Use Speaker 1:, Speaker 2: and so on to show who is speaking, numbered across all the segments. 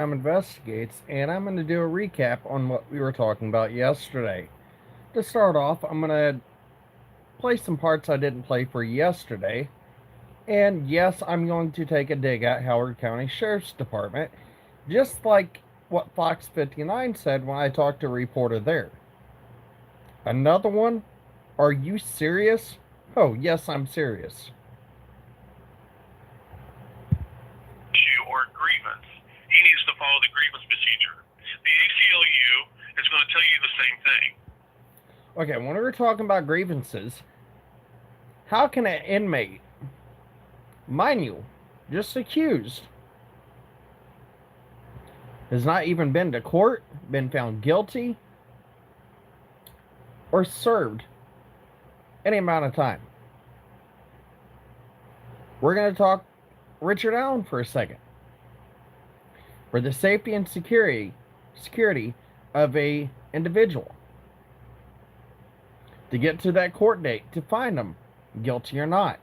Speaker 1: Investigates, and I'm going to do a recap on what we were talking about yesterday. To start off, I'm going to play some parts I didn't play for yesterday, and yes, I'm going to take a dig at Howard County Sheriff's Department, just like what Fox 59 said when I talked to a reporter there. Another one? Are you serious? Oh, yes, I'm serious.
Speaker 2: Issue or grievance, he needs to follow the grievance procedure. The ACLU is going to tell you the same thing.
Speaker 1: Okay, when we were talking about grievances, how can an inmate, mind you, just accused, has not even been to court, been found guilty, or served any amount of time? We're going to talk Richard Allen for a second. For the safety and security of a individual, to get to that court date to find them guilty or not.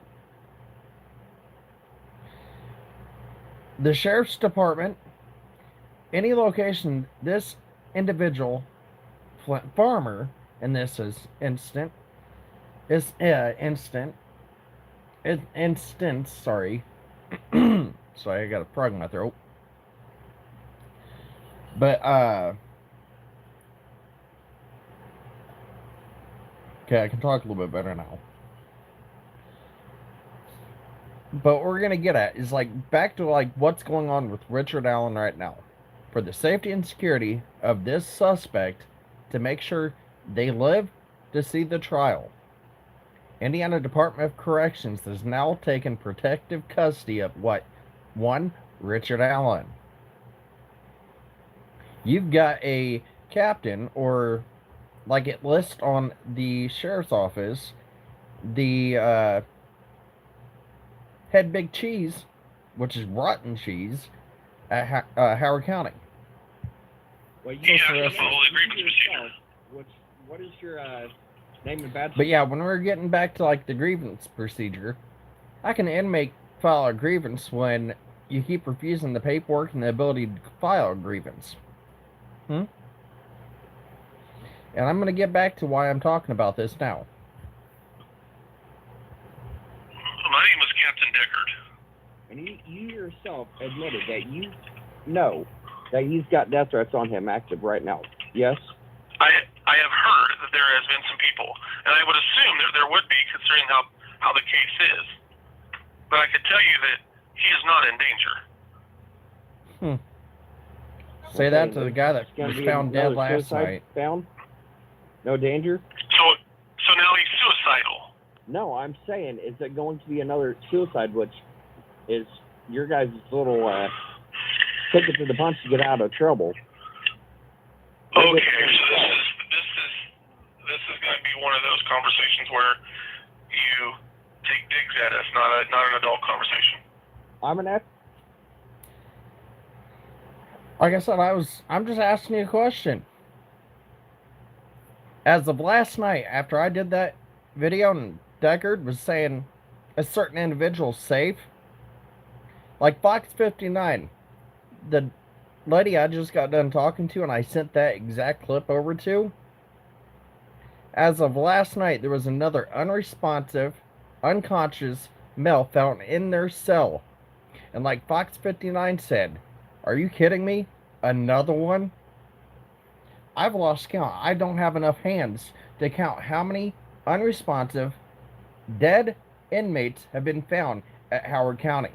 Speaker 1: The sheriff's department, any location this individual, Flint Farmer, in this instance, sorry, sorry, I got a frog in my throat. But okay, I can talk a little bit better now. But what we're gonna get at is like back to like what's going on with Richard Allen right now. For the safety and security of this suspect, to make sure they live to see the trial, Indiana Department of Corrections has now taken protective custody of what? One, Richard Allen. You've got a captain, or like it lists on the sheriff's office, the head big cheese, which is rotten cheese, at Howard County.
Speaker 3: Well,
Speaker 2: He has to follow the grievance procedure.
Speaker 3: What is your name and badge?
Speaker 1: But yeah, when we're getting back to like the grievance procedure, how can an inmate file a grievance when you keep refusing the paperwork and the ability to file a grievance? And I'm going to get back to why I'm talking about this now.
Speaker 2: My name is Captain Deckard.
Speaker 3: And you yourself admitted that you know that he's got death threats on him active right now. Yes?
Speaker 2: I have heard that there has been some people, and I would assume that there would be, considering how the case is. But I could tell you that he is not in danger.
Speaker 1: Say that to the guy that was found dead last night.
Speaker 3: Found? No danger?
Speaker 2: So now he's suicidal.
Speaker 3: No, I'm saying, is it going to be another suicide, which is your guys' little ticket to the punch to get out of trouble?
Speaker 2: Okay, so this is going to be one of those conversations where you take digs at us, not an adult conversation.
Speaker 1: Like I said, I'm just asking you a question. As of last night, after I did that video and Deckard was saying a certain individual safe, like Fox 59, the lady I just got done talking to and I sent that exact clip over to, as of last night, there was another unresponsive, unconscious male found in their cell. And like Fox 59 said, are you kidding me? Another one? I've lost count. I don't have enough hands to count how many unresponsive, dead inmates have been found at Howard County.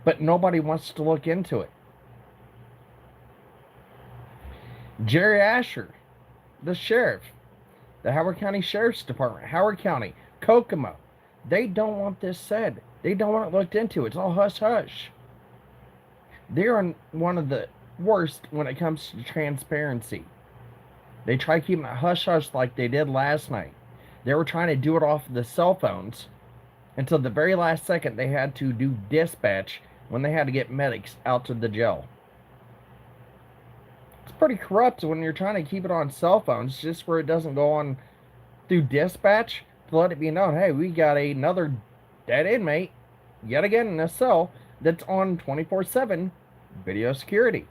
Speaker 1: But nobody wants to look into it. Jerry Asher, the sheriff, the Howard County Sheriff's Department, Howard County, Kokomo, they don't want this said. They don't want it looked into. It's all hush-hush. They're one of the worst when it comes to transparency. They try keeping it hush-hush like they did last night. They were trying to do it off the cell phones until the very last second they had to do dispatch when they had to get medics out to the jail. It's pretty corrupt when you're trying to keep it on cell phones just where it doesn't go on through dispatch to let it be known, hey, we got another dead inmate yet again in a cell that's on 24/7 Video security.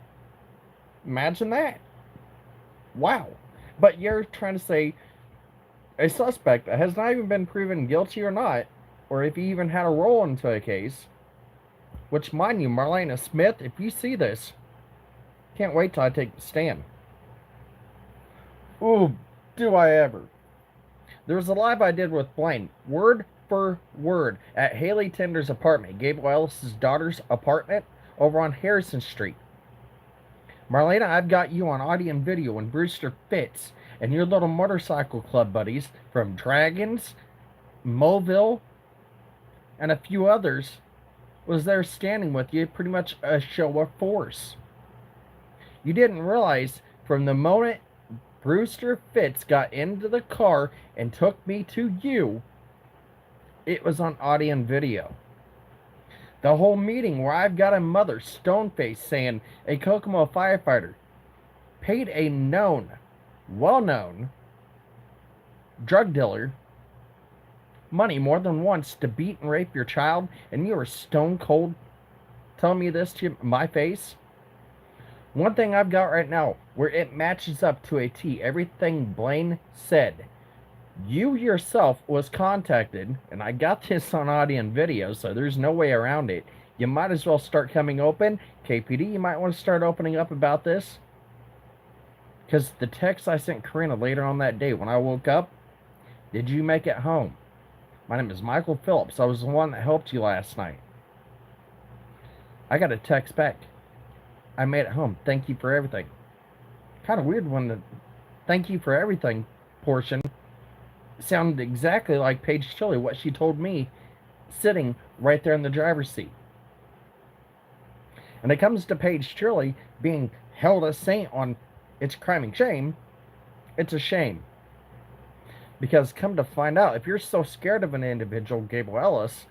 Speaker 1: Imagine that. Wow. But you're trying to say a suspect that has not even been proven guilty or not, or if he even had a role into a case, which, mind you, Marlena Smith, if you see this, can't wait till I take the stand. Ooh, do I ever. There was a live I did with Blaine, word for word, at Haley Tinder's apartment, Gable Ellis's daughter's apartment over on Harrison Street. Marlena, I've got you on audio and video when Brewster Fitz and your little motorcycle club buddies from Dragons, Mobile, and a few others was there standing with you, pretty much a show of force. You didn't realize from the moment Brewster Fitz got into the car and took me to you, it was on audio and video. The whole meeting where I've got a mother, stone-faced, saying a Kokomo firefighter paid a known, well-known drug dealer money more than once to beat and rape your child, and you were stone cold telling me this to my face. One thing I've got right now where it matches up to a T, everything Blaine said. You yourself was contacted, and I got this on audio and video, so there's no way around it. You might as well start coming open. KPD, you might want to start opening up about this. Because the text I sent Karina later on that day when I woke up, did you make it home? My name is Michael Phillips. I was the one that helped you last night. I got a text back. I made it home. Thank you for everything. Kind of weird when the thank you for everything portion sounded exactly like Paige Chili, what she told me, sitting right there in the driver's seat. And it comes to Paige Chili being held a saint on its crime and shame, it's a shame. Because come to find out, if you're so scared of an individual, Gable Ellis,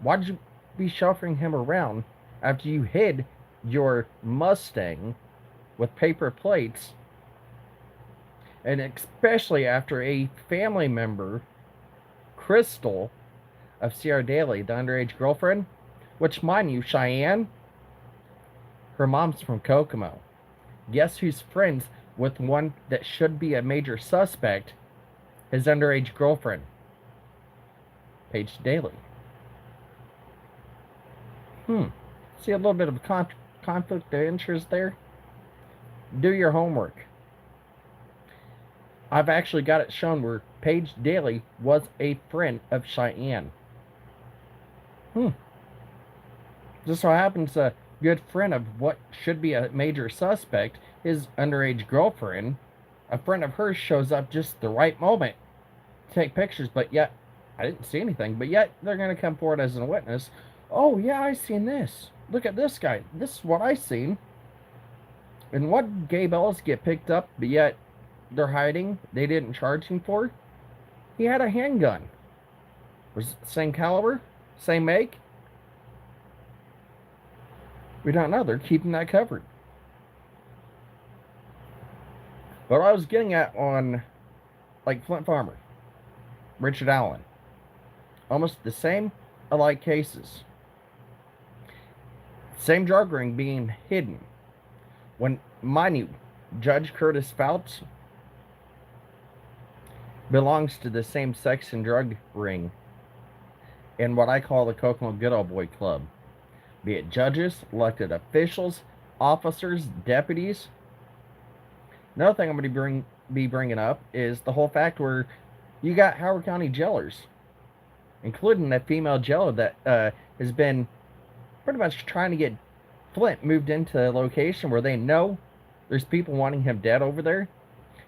Speaker 1: why'd you be chauffeuring him around after you hid your Mustang with paper plates? And especially after a family member, Crystal of Sierra Daly, the underage girlfriend, which, mind you, Cheyenne, her mom's from Kokomo. Guess who's friends with one that should be a major suspect? His underage girlfriend, Paige Daly. See a little bit of conflict of interest there? Do your homework. I've actually got it shown where Paige Daly was a friend of Cheyenne. Just so happens a good friend of what should be a major suspect, his underage girlfriend, a friend of hers shows up just the right moment to take pictures, but yet, I didn't see anything, but yet they're going to come forward as a witness. Oh yeah, I seen this. Look at this guy. This is what I seen. And what Gabe Ellis get picked up, but yet they're hiding, they didn't charge him for? He had a handgun. Was it the same caliber? Same make? We don't know. They're keeping that covered. But I was getting at on, like, Flint Farmer, Richard Allen, almost the same alike cases. Same drug ring being hidden. When, mind you, Judge Curtis Fouts belongs to the same sex and drug ring in what I call the Kokomo Good Old Boy Club. Be it judges, elected officials, officers, deputies. Another thing I'm going to be bringing up is the whole fact where you got Howard County jailers, including that female jailer that has been pretty much trying to get Flint moved into a location where they know there's people wanting him dead over there.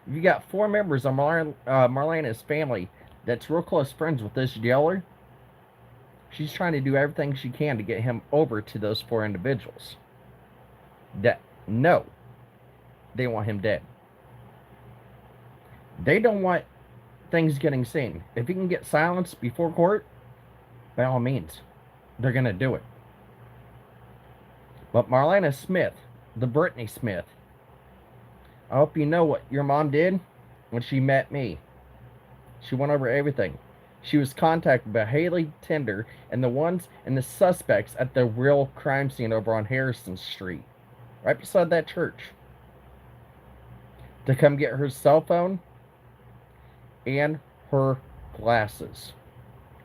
Speaker 1: You got 4 members of Marlena's family that's real close friends with this jailer. She's trying to do everything she can to get him over to those 4 individuals that know they want him dead. They don't want things getting seen. If he can get silenced before court, by all means, they're going to do it. But Marlena Smith, the Brittany Smith, I hope you know what your mom did when she met me. She went over everything. she was contacted by Haley Tender and the suspects at the real crime scene over on Harrison Street, right beside that church, to come get her cell phone and her glasses,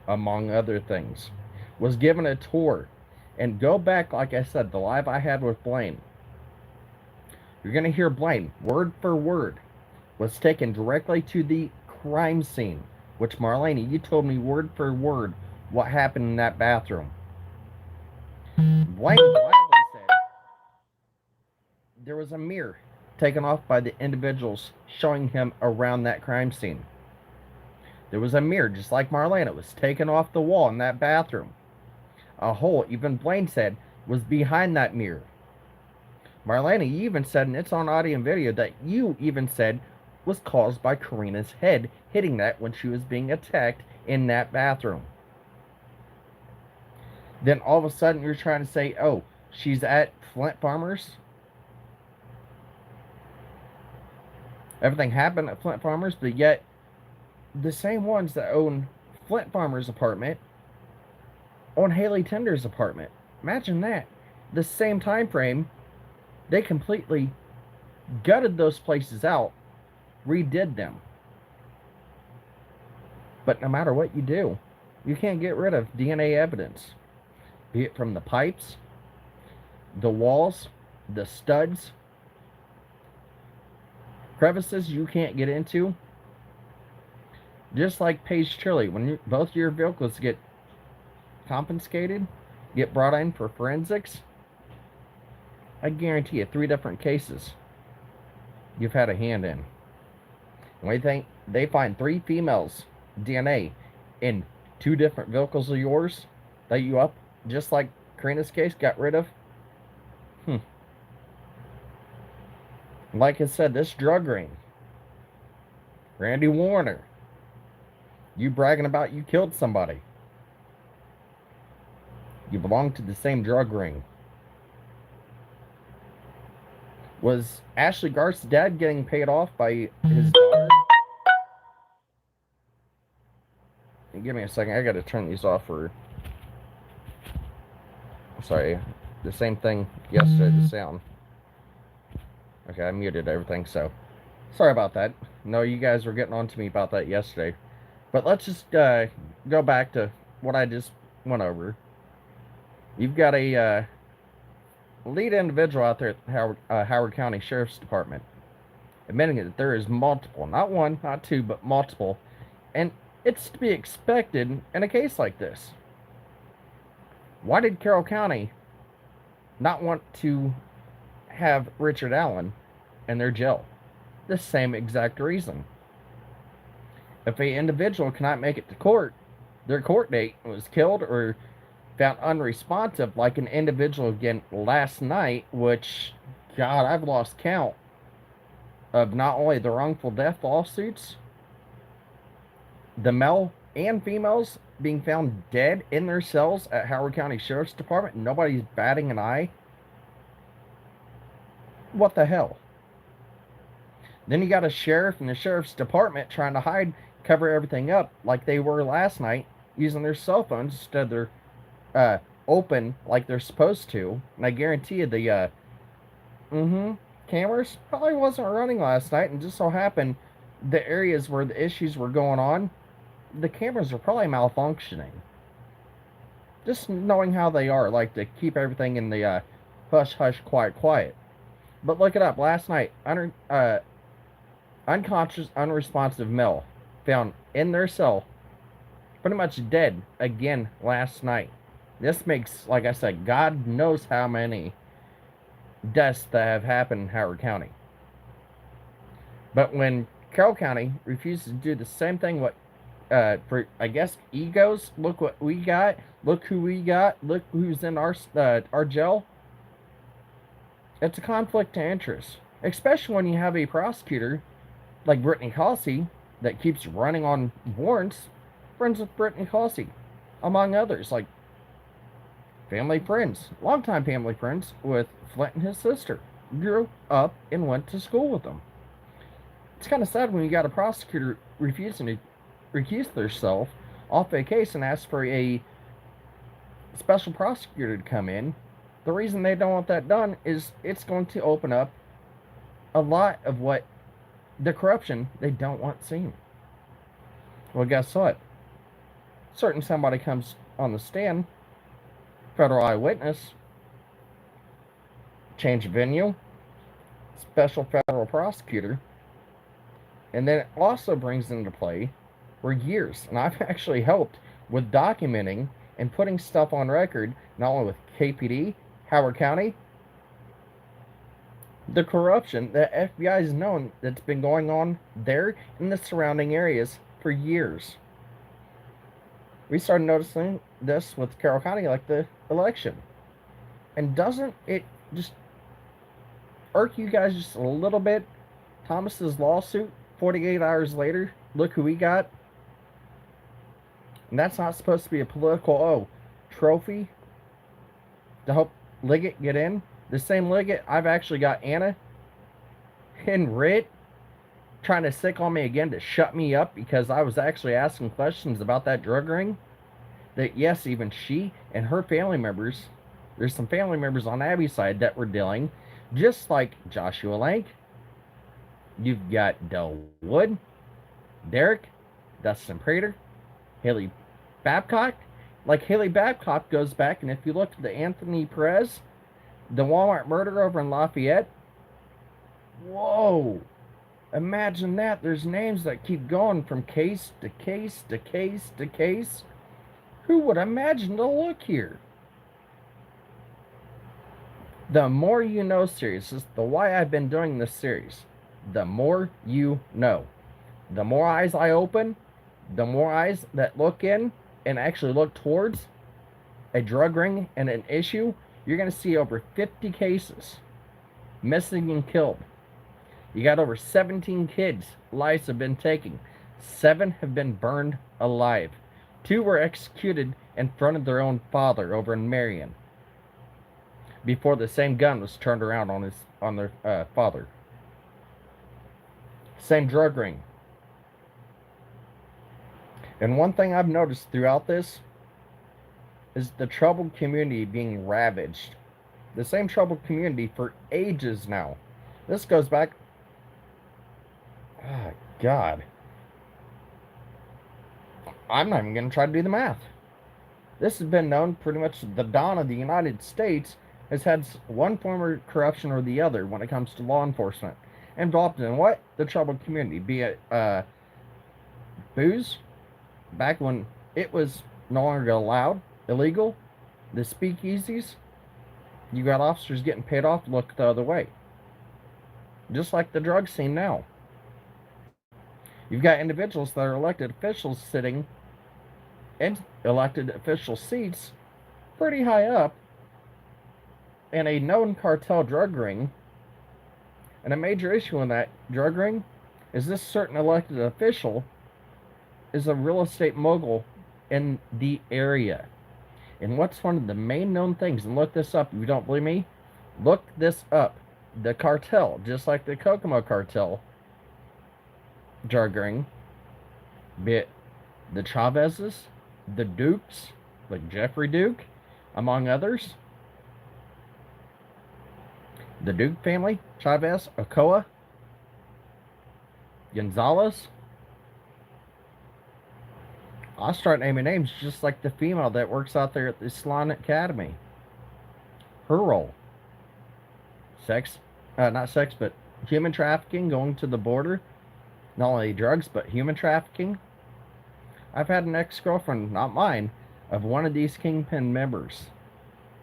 Speaker 1: among other things. Was given a tour. And go back, like I said, the live I had with Blaine. You're going to hear Blaine, word for word, was taken directly to the crime scene, which, Marlene, you told me word for word what happened in that bathroom. Blaine gladly said there was a mirror taken off by the individuals showing him around that crime scene. There was a mirror, just like Marlene. It was taken off the wall in that bathroom. A hole, even Blaine said, was behind that mirror. Marlene, you even said, and it's on audio and video, that you even said was caused by Karina's head hitting that when she was being attacked in that bathroom. Then all of a sudden you're trying to say, oh, she's at Flint Farmers? Everything happened at Flint Farmers, but yet the same ones that own Flint Farmers' apartment on Haley Tender's apartment. Imagine that. The same time frame, they completely gutted those places out, redid them. But no matter what you do, you can't get rid of DNA evidence. Be it from the pipes, the walls, the studs, crevices you can't get into. Just like Paige Chili, when both your vehicles get confiscated, get brought in for forensics, I guarantee you 3 different cases you've had a hand in. And we think they find 3 females' DNA in 2 different vehicles of yours that you up, just like Karina's case, got rid of. Like I said, this drug ring, Randy Warner, you bragging about you killed somebody. You belong to the same drug ring. Was Ashley Garth's dad getting paid off by his daughter? Give me a second. I gotta turn these off for... Sorry. The same thing yesterday, the sound. Okay, I muted everything, so... Sorry about that. No, you guys were getting on to me about that yesterday. But let's just go back to what I just went over. You've got a lead individual out there at Howard County Sheriff's Department admitting that there is multiple, not one, not 2, but multiple. And it's to be expected in a case like this. Why did Carroll County not want to have Richard Allen in their jail? The same exact reason. If an individual cannot make it to court, their court date was killed or found unresponsive, like an individual again last night, which, God, I've lost count of not only the wrongful death lawsuits, the male and females being found dead in their cells at Howard County Sheriff's Department. Nobody's batting an eye. What the hell? Then you got a sheriff and the sheriff's department trying to cover everything up like they were last night, using their cell phones instead of their open like they're supposed to. And I guarantee you the cameras probably wasn't running last night, and just so happened the areas where the issues were going on, the cameras are probably malfunctioning. Just knowing how they are, like to keep everything in the hush hush quiet. But look it up. Last night, unconscious unresponsive male found in their cell, pretty much dead again last night. This makes, like I said, God knows how many deaths that have happened in Howard County. But when Carroll County refuses to do the same thing, for, I guess, egos, look what we got, look who we got, look who's in our jail, it's a conflict of interest. Especially when you have a prosecutor like Brittany Causey that keeps running on warrants, friends with Brittany Causey, among others, like family friends, longtime family friends with Flint and his sister, grew up and went to school with them. It's kind of sad when you got a prosecutor refusing to recuse themselves off a case and ask for a special prosecutor to come in. The reason they don't want that done is it's going to open up a lot of what the corruption they don't want seen. Well, guess what? Certain somebody comes on the stand, federal eyewitness, change of venue, special federal prosecutor, and then it also brings into play for years, and I've actually helped with documenting and putting stuff on record, not only with KPD, Howard County, the corruption that FBI has known that's been going on there in the surrounding areas for years. We started noticing this with Carroll County, like the election. And doesn't it just irk you guys just a little bit? Thomas's lawsuit, 48 hours later, look who we got. And that's not supposed to be a political, trophy to help Liggett get in. The same Liggett, I've actually got Anna and Rit trying to sick on me again to shut me up because I was actually asking questions about that drug ring. That, yes, even she and her family members, there's some family members on Abby's side that were dealing, just like Joshua Lank. You've got Del Wood, Derek, Dustin Prater, Haley Babcock. Like, Haley Babcock goes back, and if you look at the Anthony Perez, the Walmart murder over in Lafayette, whoa, imagine that. There's names that keep going from case to case to case to case. Who would imagine to look here? The more you know series, this is the why I've been doing this series. The more you know. The more eyes I open, the more eyes that look in and actually look towards a drug ring and an issue, you're going to see over 50 cases missing and killed. You got over 17 kids' lives have been taken. 7 have been burned alive. 2 were executed in front of their own father over in Marion before the same gun was turned around on their father. Same drug ring. And one thing I've noticed throughout this is the troubled community being ravaged. The same troubled community for ages now. This goes back... Oh, God. I'm not even going to try to do the math. This has been known pretty much the dawn of the United States has had one form of corruption or the other when it comes to law enforcement. Involved in what? The troubled community. Be it booze, back when it was no longer allowed, illegal, the speakeasies, you got officers getting paid off to look the other way. Just like the drug scene now. You've got individuals that are elected officials sitting in elected official seats pretty high up in a known cartel drug ring. And a major issue in that drug ring is this certain elected official is a real estate mogul in the area. And what's one of the main known things, and look this up if you don't believe me, look this up. The cartel, just like the Kokomo cartel drug ring, be it the Chavezes, the Dukes, like Jeffrey Duke, among others, the Duke family, Chavez, Ochoa, Gonzalez. I'll start naming names just like the female that works out there at the Salon Academy. Her role. Not sex, but human trafficking, going to the border. Not only drugs, but human trafficking. I've had an ex-girlfriend, not mine, of one of these kingpin members.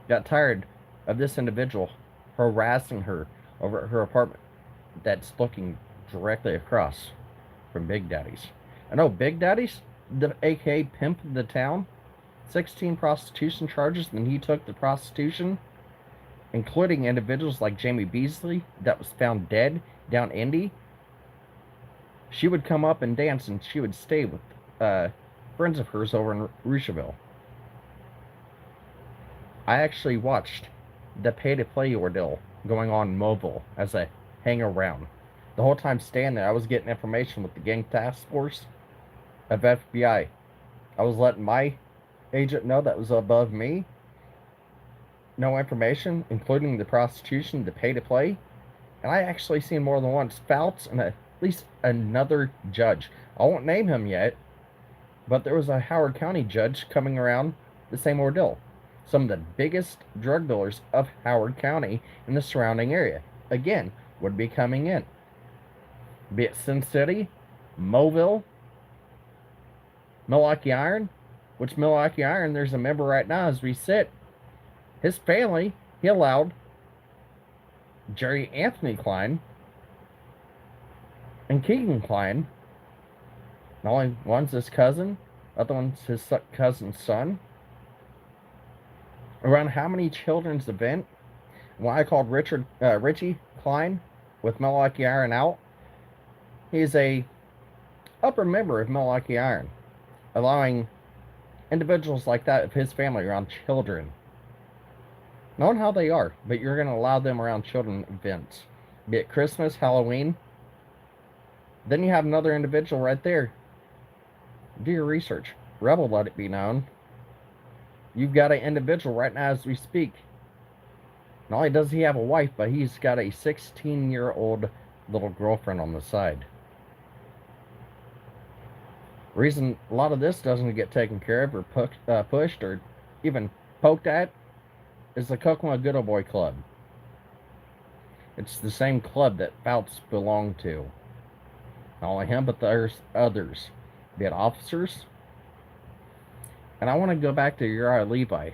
Speaker 1: Got tired of this individual harassing her over at her apartment that's looking directly across from Big Daddy's. I know Big Daddy's, the aka pimp of the town, 16 prostitution charges, and he took the prostitution, including individuals like Jamie Beasley that was found dead down Indy. She would come up and dance, and she would stay with friends of hers over in Rocheville. I actually watched the pay-to-play ordeal going on in Mobile as I hang around. The whole time staying there, I was getting information with the gang task force of FBI I was letting my agent know that was above me. No information, including the prostitution, the pay to play. And I actually seen more than one Spouts and at least another judge. I won't name him yet, but there was a Howard County judge coming around the same ordeal. Some of the biggest drug dealers of Howard County and the surrounding area, again, would be coming in. Be it Sin City, Mobile, Milwaukee Iron, which Milwaukee Iron, there's a member right now as we sit. His family, he allowed Jerry Anthony Klein and Keegan Klein. Not only one's his cousin, other one's his cousin's son. Around how many children's event? When I called Richie Klein with Milwaukee Iron out, he's a upper member of Milwaukee Iron, allowing individuals like that of his family around children. Knowing how they are, but you're going to allow them around children events, be it Christmas, Halloween. Then you have another individual right there. Do your research. Rebel, let it be known. You've got an individual right now as we speak. Not only does he have a wife, but he's got a 16-year-old little girlfriend on the side. Reason a lot of this doesn't get taken care of or pushed or even poked at is the Kokomo Good Old Boy Club. It's the same club that Fouts belonged to. Not only him, but there's others, be it officers. And I want to go back to Uriah Levi.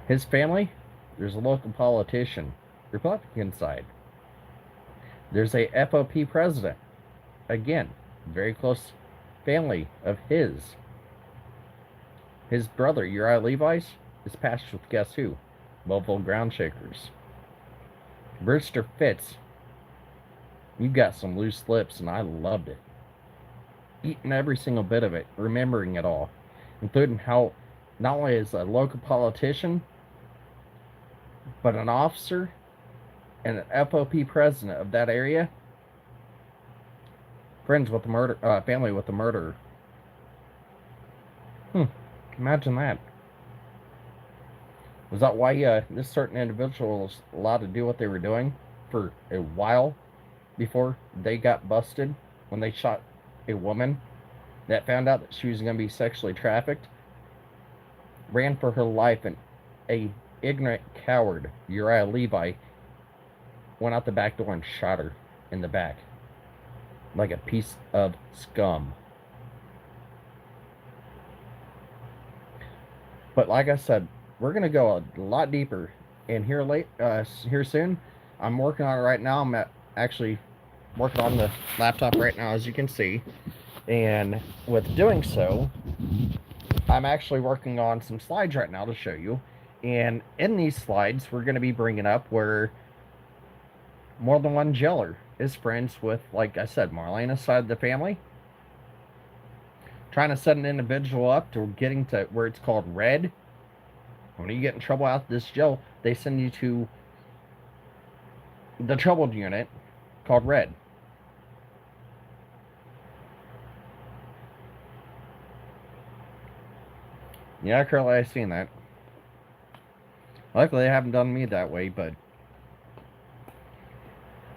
Speaker 1: His family, there's a local politician, Republican side. There's a FOP president. Again, very close family of his. His brother, Uriah Levi's, is patched with guess who? Mobile Ground Shakers. Brewster Fitz, you got some loose lips, and I loved it. Eating every single bit of it, remembering it all, including how not only is a local politician, but an officer and an FOP president of that area, friends with the murder, family with the murderer. Imagine that. Was that why this certain individual was allowed to do what they were doing for a while before they got busted when they shot a woman that found out that she was going to be sexually trafficked? Ran for her life, and a ignorant coward, Uriah Levi, went out the back door and shot her in the back like a piece of scum. But like I said, we're going to go a lot deeper in here soon. I'm working on it right now. I'm actually working on the laptop right now, as you can see. And with doing so, I'm actually working on some slides right now to show you. And in these slides, we're going to be bringing up where more than one jailer is friends with, like I said, Marlena's side of the family. Trying to set an individual up to getting to where it's called red. When you get in trouble out of this jail, they send you to the troubled unit called red. Yeah, currently I've seen that. Luckily, they haven't done me that way, but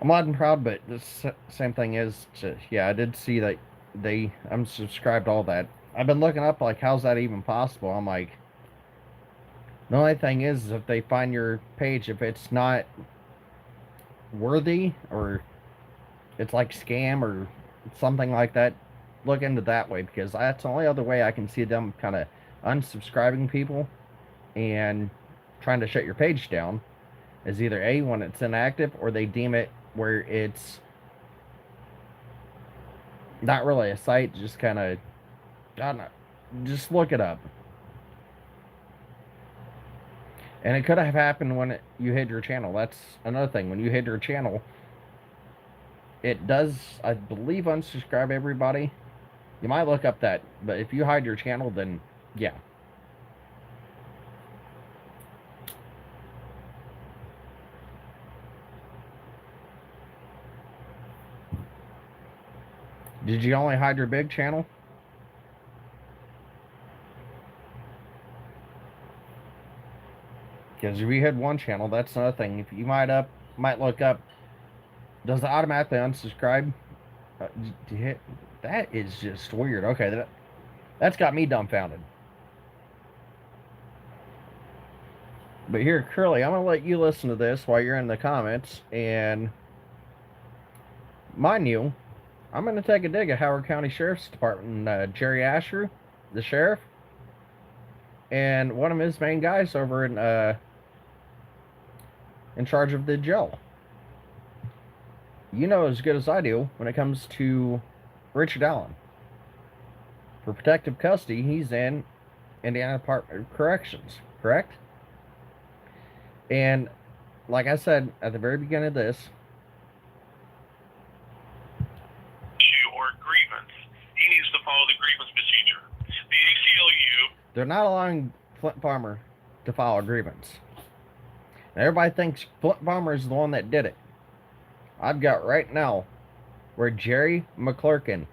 Speaker 1: I'm not proud. But the same thing is, yeah, I did see that they unsubscribed all that. I've been looking up, like, how's that even possible? I'm like, the only thing is, if they find your page, if it's not worthy or it's like scam or something like that, look into that way, because that's the only other way I can see them kind of unsubscribing people and trying to shut your page down is either A, when it's inactive, or they deem it where it's not really a site, just kind of, I don't know, just look it up. And it could have happened when you hid your channel. That's another thing. When you hid your channel, it does, I believe, unsubscribe everybody. You might look up that, but if you hide your channel, then yeah. Did you only hide your big channel? Because if you hid one channel, that's another thing. If you might look up, does it automatically unsubscribe? That is just weird. Okay, that's got me dumbfounded. But here, Curly, I'm gonna let you listen to this while you're in the comments, and mind you, I'm gonna take a dig at Howard County Sheriff's Department, Jerry Asher, the sheriff, and one of his main guys over in charge of the jail. You know as good as I do when it comes to Richard Allen. For protective custody, he's in Indiana Department of Corrections, correct? And like I said at the very beginning of this,
Speaker 2: or grievance, he needs to follow the grievance procedure. The ACLU,
Speaker 1: they're not allowing Flint Farmer to file a grievance. Now, everybody thinks Flint Farmer is the one that did it. I've got right now where Jerry McClurkin,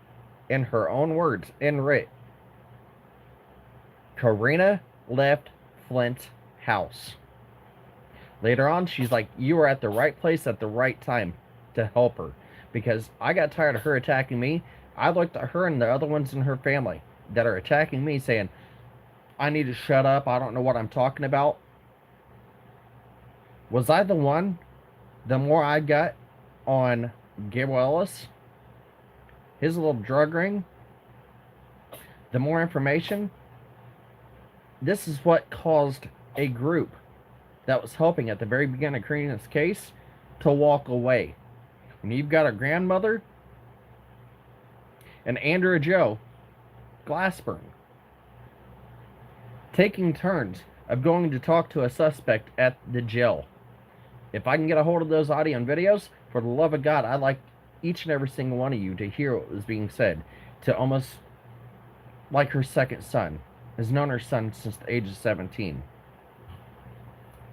Speaker 1: in her own words, in writ, Karina left Flint's house. Later on, she's like, you were at the right place at the right time to help her. Because I got tired of her attacking me. I looked at her and the other ones in her family that are attacking me saying, I need to shut up. I don't know what I'm talking about. Was I the one? The more I got on Gabriel Ellis, his little drug ring, the more information. This is what caused a group that was helping at the very beginning of Karina's case to walk away. When you've got a grandmother and Andrew Joe Glassburn taking turns of going to talk to a suspect at the jail. If I can get a hold of those audio and videos, for the love of God, I'd like each and every single one of you to hear what was being said. To almost like her second son. Has known her son since the age of 17.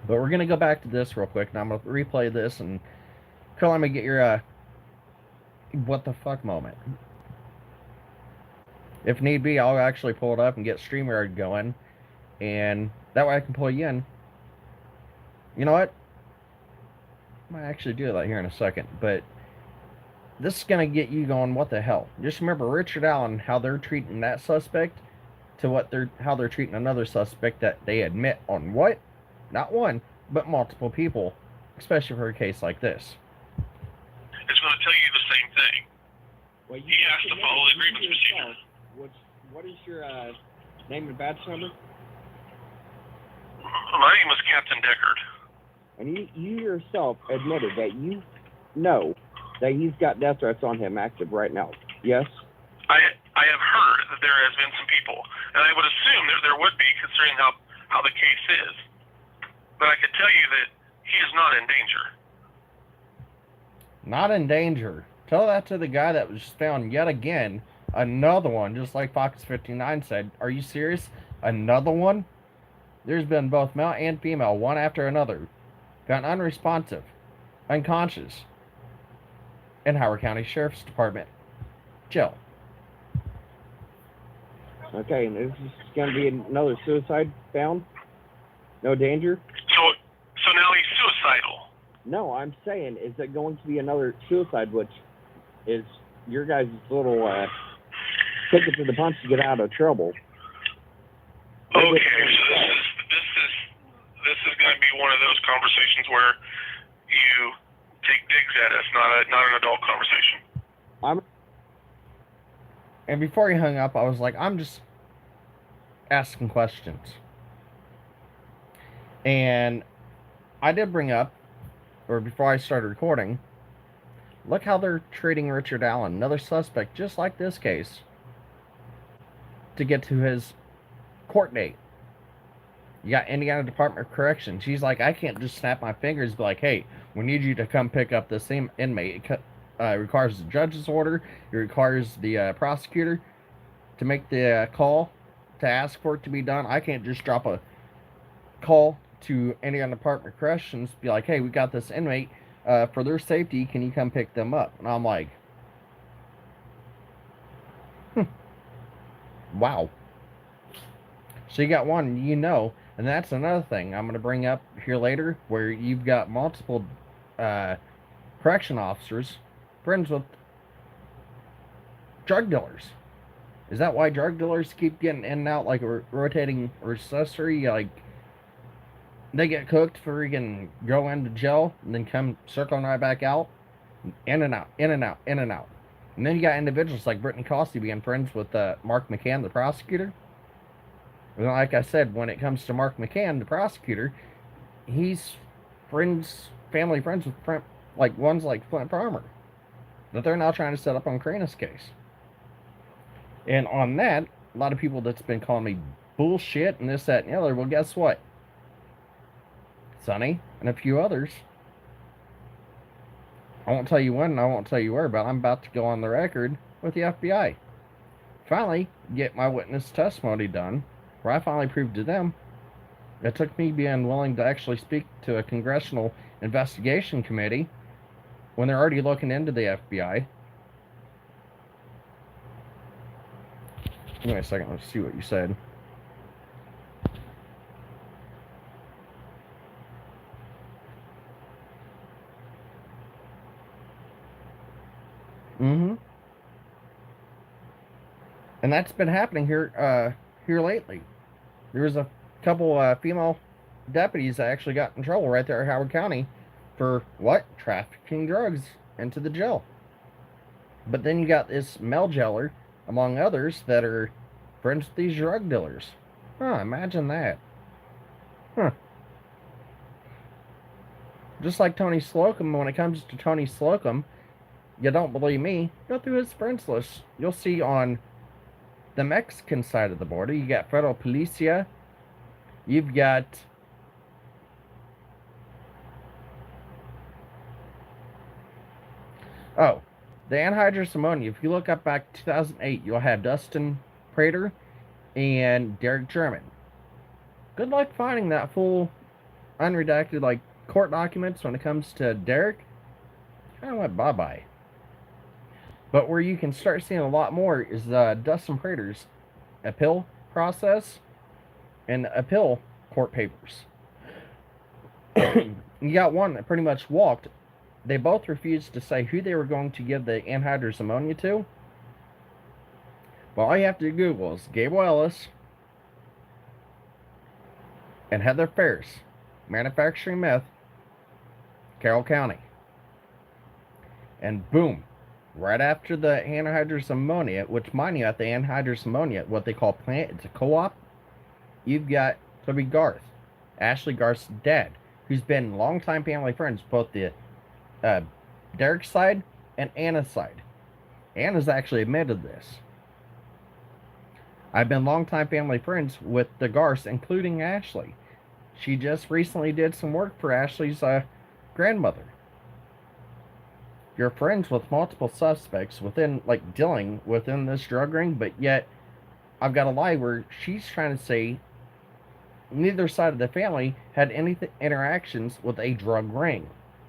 Speaker 1: But we're going to go back to this real quick, and I'm going to replay this, and Carl, let me get your what the fuck moment. If need be, I'll actually pull it up and get StreamYard going, and that way I can pull you in. You know what? I might actually do that here in a second, but this is going to get you going, what the hell? Just remember Richard Allen, how they're treating that suspect to how they're treating another suspect that they admit on what? Not one, but multiple people, especially for a case like this.
Speaker 2: It's going to tell you the same thing.
Speaker 3: Well,
Speaker 2: he has to follow the grievance procedure.
Speaker 3: What is your name and badge number?
Speaker 2: My name is Captain Deckard.
Speaker 3: And you yourself admitted that you know that he's got death threats on him active right now. Yes?
Speaker 2: I have heard that there has been some people, and I would assume there would be, considering how the case is. But I can tell you that he is not in danger.
Speaker 1: Not in danger. Tell that to the guy that was found yet again. Another one, just like Fox 59 said. Are you serious? Another one? There's been both male and female, one after another, found unresponsive, unconscious, in Howard County Sheriff's Department jail.
Speaker 3: Okay, and is this going to be another suicide found? No danger?
Speaker 2: So now he's suicidal.
Speaker 3: No, I'm saying, is it going to be another suicide, which is your guys' little ticket to the punch to get out of trouble?
Speaker 2: Okay, so this is going to be one of those conversations where you take digs at us, not an adult conversation.
Speaker 1: And before he hung up, I was like, I'm just asking questions. And I did bring up, or before I started recording, look how they're treating Richard Allen, another suspect, just like this case, to get to his court date. You got Indiana Department of Corrections. She's like, I can't just snap my fingers and be like, hey, we need you to come pick up this inmate. It requires the judge's order. It requires the prosecutor to make the call to ask for it to be done. I can't just drop a call to Indiana Department of Corrections, be like, hey, we got this inmate. For their safety, can you come pick them up? And I'm like, Wow. So you got one, and that's another thing I'm going to bring up here later, where you've got multiple correction officers friends with drug dealers. Is that why drug dealers keep getting in and out like a rotating resuscitory? Like, they get cooked, freaking go into jail, and then come circling right back out, in and out, in and out, in and out. And then you got individuals like Brittany Costy being friends with Mark McCann, the prosecutor. And like I said, when it comes to Mark McCann, the prosecutor, he's family friends with like ones like Flint Farmer that they're now trying to set up on Cranis case. And on that, a lot of people that's been calling me bullshit and this, that, and the other. Well, guess what? Sonny and a few others. I won't tell you when and I won't tell you where, but I'm about to go on the record with the FBI. Finally, get my witness testimony done, where I finally proved to them. It took me being willing to actually speak to a congressional investigation committee when they're already looking into the FBI. Give me a second, let's see what you said. And that's been happening here lately. There was a couple female deputies that actually got in trouble right there in Howard County for what? Trafficking drugs into the jail. But then you got this male jailer, among others, that are friends with these drug dealers. Imagine that. Just like Tony Slocum, when it comes to Tony Slocum, you don't believe me, go through his friends list. You'll see on the Mexican side of the border, you got Federal Policia, you've got the anhydrous ammonia. If you look up back 2008, you'll have Dustin Prater and Derek German. Good luck finding that full unredacted like court documents when it comes to Derek. Kind of went bye-bye. But where you can start seeing a lot more is Dustin Prater's appeal process and appeal court papers. You got one that pretty much walked. They both refused to say who they were going to give the anhydrous ammonia to. Well, all you have to Google is Gable Ellis and Heather Ferris, manufacturing meth, Carroll County. And boom, right after the anhydrous ammonia, which, mind you, at the anhydrous ammonia, what they call plant, it's a co-op, you've got Toby Garth, Ashley Garth's dad, who's been longtime family friends, both the Derek's side and Anna's side. Anna's actually admitted this. I've been longtime family friends with the Garths, including Ashley. She just recently did some work for Ashley's grandmother. You're friends with multiple suspects within, like, dealing within this drug ring, but yet I've got a lie where she's trying to say neither side of the family had any interactions with a drug ring.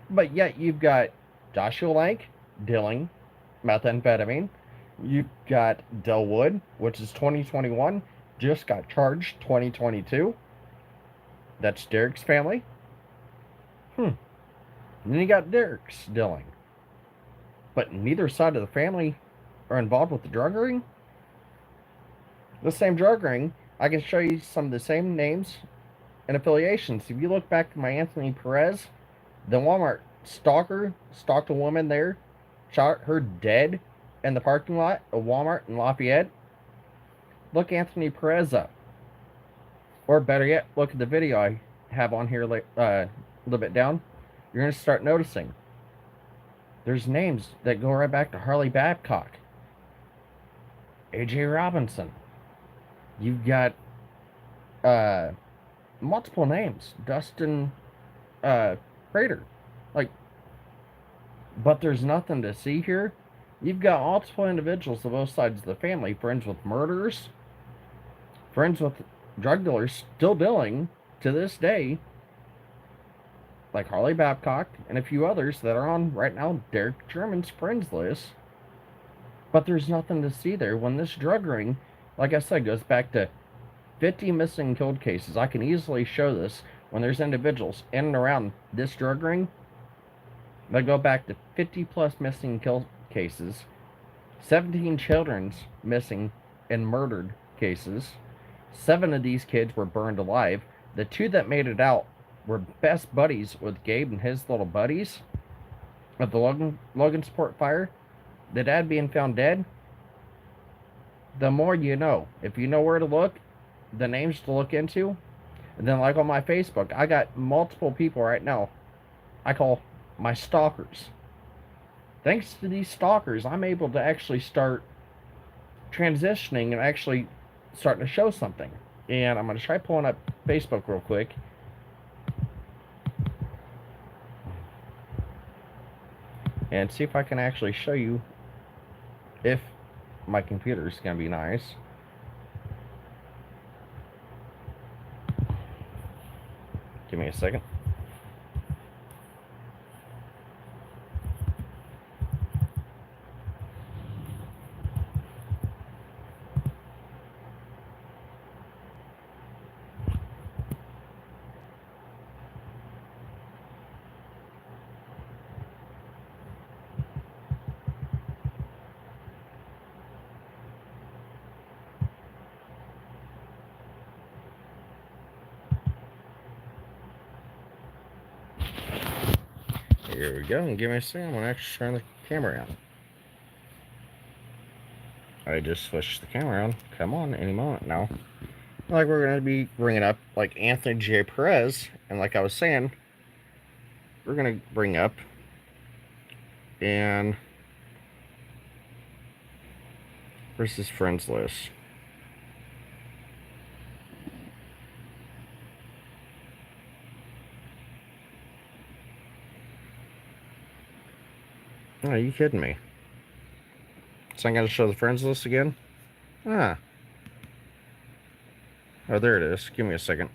Speaker 1: But yet you've got Joshua Lank dealing methamphetamine. You've got Delwood, which is 2021, just got charged 2022. That's Derek's family. And then you got Derek's dealing. But neither side of the family are involved with the drug ring. The same drug ring, I can show you some of the same names and affiliations. If you look back to my Anthony Perez, the Walmart stalker stalked a woman there, shot her dead in the parking lot of Walmart in Lafayette. Look Anthony Perez up. Or better yet, look at the video I have on here a little bit down. You're going to start noticing there's names that go right back to Harley Babcock, A.J. Robinson. You've got multiple names. Dustin Prater. But there's nothing to see here. You've got multiple individuals of both sides of the family, friends with murderers, friends with drug dealers, still dealing to this day, like Harley Babcock and a few others that are on right now Derek German's friends list. But there's nothing to see there when this drug ring like I said, goes back to 50 missing and killed cases. I can easily show this when there's individuals in and around this drug ring that go back to 50 plus missing and killed cases, 17 children's missing and murdered cases. 7 of these kids were burned alive. The 2 that made it out were best buddies with Gabe and his little buddies of the Logansport fire. The dad being found dead. The more you know. If you know where to look, the names to look into. And then, like on my Facebook, I got multiple people right now I call my stalkers. Thanks to these stalkers, I'm able to actually start transitioning and actually starting to show something. And I'm going to try pulling up Facebook real quick. And see if I can actually show you if my computer is going to be nice. Give me a second. Here we go, and give me a second. I'm going to actually turn the camera on. I just switched the camera on. Come on, any moment now. Like, we're going to be bringing up, like, Anthony J. Perez. And like I was saying, we're going to bring up, and where's his friends list? Oh, are you kidding me? So I'm going to show the friends list again? Ah. Oh, there it is. Give me a second.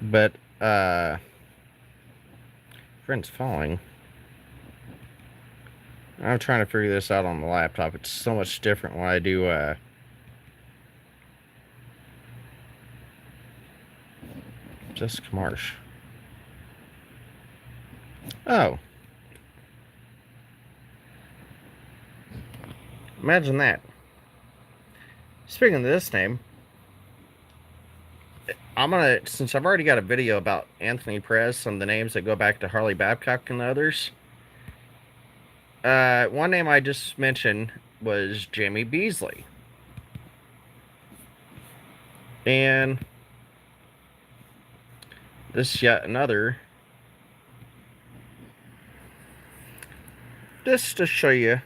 Speaker 1: But, friends following. I'm trying to figure this out on the laptop. It's so much different when I do, Jessica Marsh. Oh. Imagine that. Speaking of this name, I'm gonna, since I've already got a video about Anthony Perez, some of the names that go back to Harley Babcock and the others. One name I just mentioned was Jamie Beasley. And this yet another. Just to show you.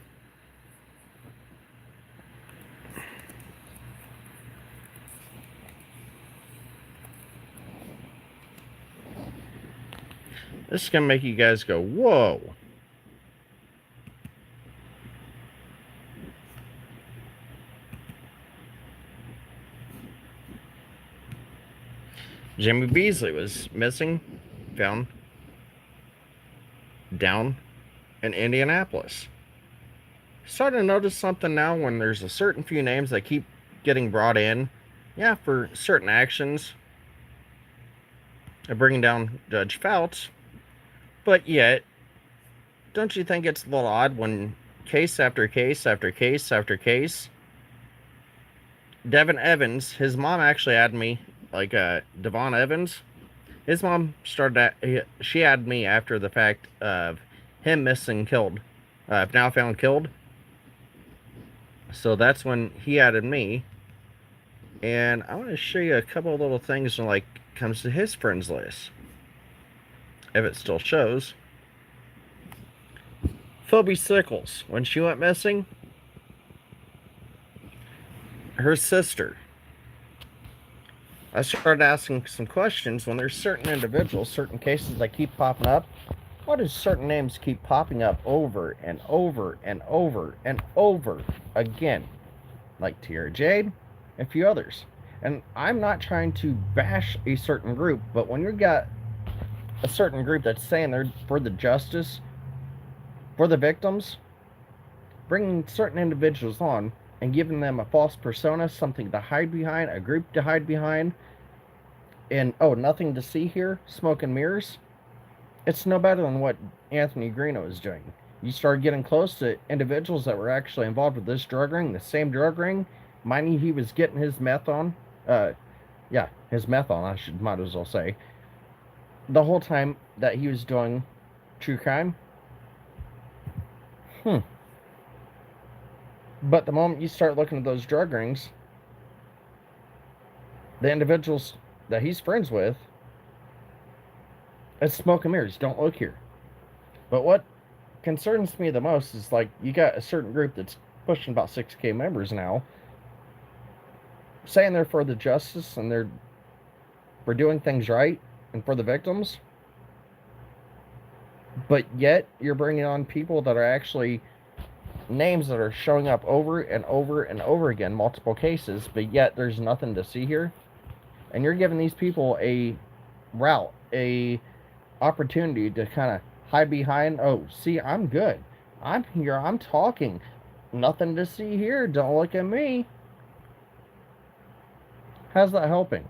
Speaker 1: This is going to make you guys go, whoa. Jamie Beasley was missing, found down in Indianapolis. Starting to notice something now when there's a certain few names that keep getting brought in, yeah, for certain actions of bringing down Judge Fouts. But yet, don't you think it's a little odd when case after case after case after case, Devin Evans, his mom actually added me, like Devon Evans, his mom she added me after the fact of him missing killed, now found killed. So that's when he added me. And I want to show you a couple of little things when, like, comes to his friends list. If it still shows. Phoebe Sickles, when she went missing, her sister. I started asking some questions when there's certain individuals, certain cases that keep popping up. Why do certain names keep popping up over and over and over and over again? Like Tierra Jade, and a few others. And I'm not trying to bash a certain group, but when you've got a certain group that's saying they're for the justice for the victims, bringing certain individuals on and giving them a false persona, something to hide behind, a group to hide behind, and oh, nothing to see here, smoke and mirrors. It's no better than what Anthony Greeno is doing. You start getting close to individuals that were actually involved with this drug ring, the same drug ring. Mind you, he was getting his meth on. His meth on, might as well say. The whole time that he was doing true crime. But the moment you start looking at those drug rings, the individuals that he's friends with, it's smoke and mirrors. Don't look here. But what concerns me the most is, like, you got a certain group that's pushing about 6K members now, saying they're for the justice and they're for doing things right and for the victims. But yet you're bringing on people that are actually names that are showing up over and over and over again, multiple cases, but yet there's nothing to see here. And you're giving these people a route, a opportunity to kind of hide behind, oh, see, I'm good. I'm here, I'm talking. Nothing to see here, don't look at me. How's that helping?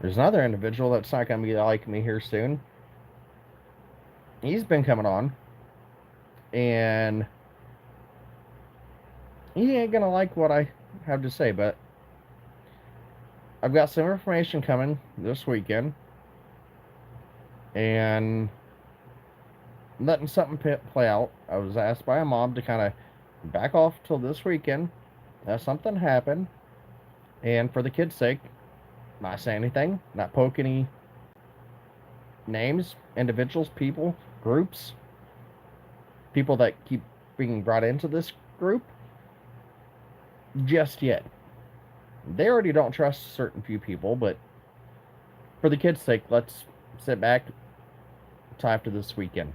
Speaker 1: There's another individual that's not going to be like me here soon. He's been coming on, and he ain't going to like what I have to say, but I've got some information coming this weekend, and letting something play out. I was asked by a mom to kind of back off till this weekend. Something happened, and for the kids' sake, not say anything, not poke any names, individuals, people, groups, people that keep being brought into this group just yet. They already don't trust certain few people, but for the kids' sake, let's sit back till after this weekend.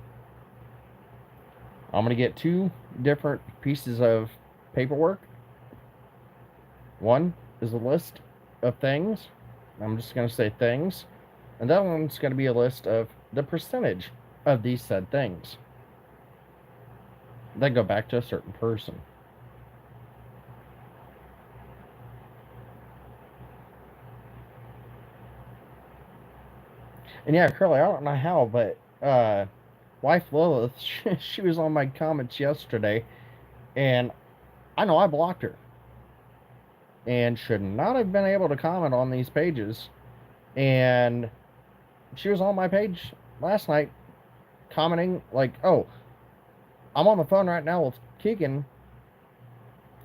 Speaker 1: I'm going to get 2 different pieces of paperwork. One is a list of things. I'm just going to say things. And that one's going to be a list of the percentage of these said things that go back to a certain person. And yeah, Curly, I don't know how, but wife Lilith, she was on my comments yesterday, and I know I blocked her. And should not have been able to comment on these pages. And she was on my page last night commenting like, oh, I'm on the phone right now with Keegan.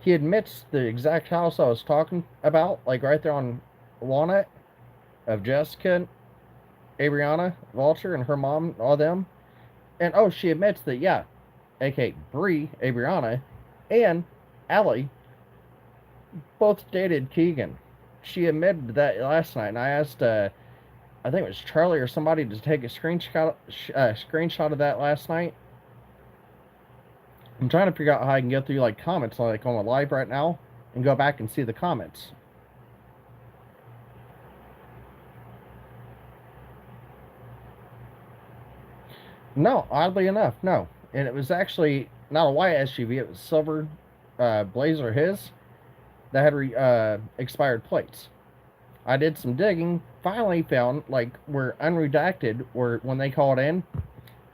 Speaker 1: He admits the exact house I was talking about, like right there on Walnut, of Jessica, Abriana, Walter, and her mom, all them. And oh, she admits that, yeah, aka Bree, Abriana, and Allie both dated Keegan. She admitted that last night, and I asked, I think it was Charlie or somebody, to take a screenshot of that last night. I'm trying to figure out how I can get through like comments like on the live right now and go back and see the comments. No, oddly enough, no. And it was actually not a white SUV, it was silver Blazer his that had expired plates. I did some digging, finally found, like, where unredacted, where when they called in,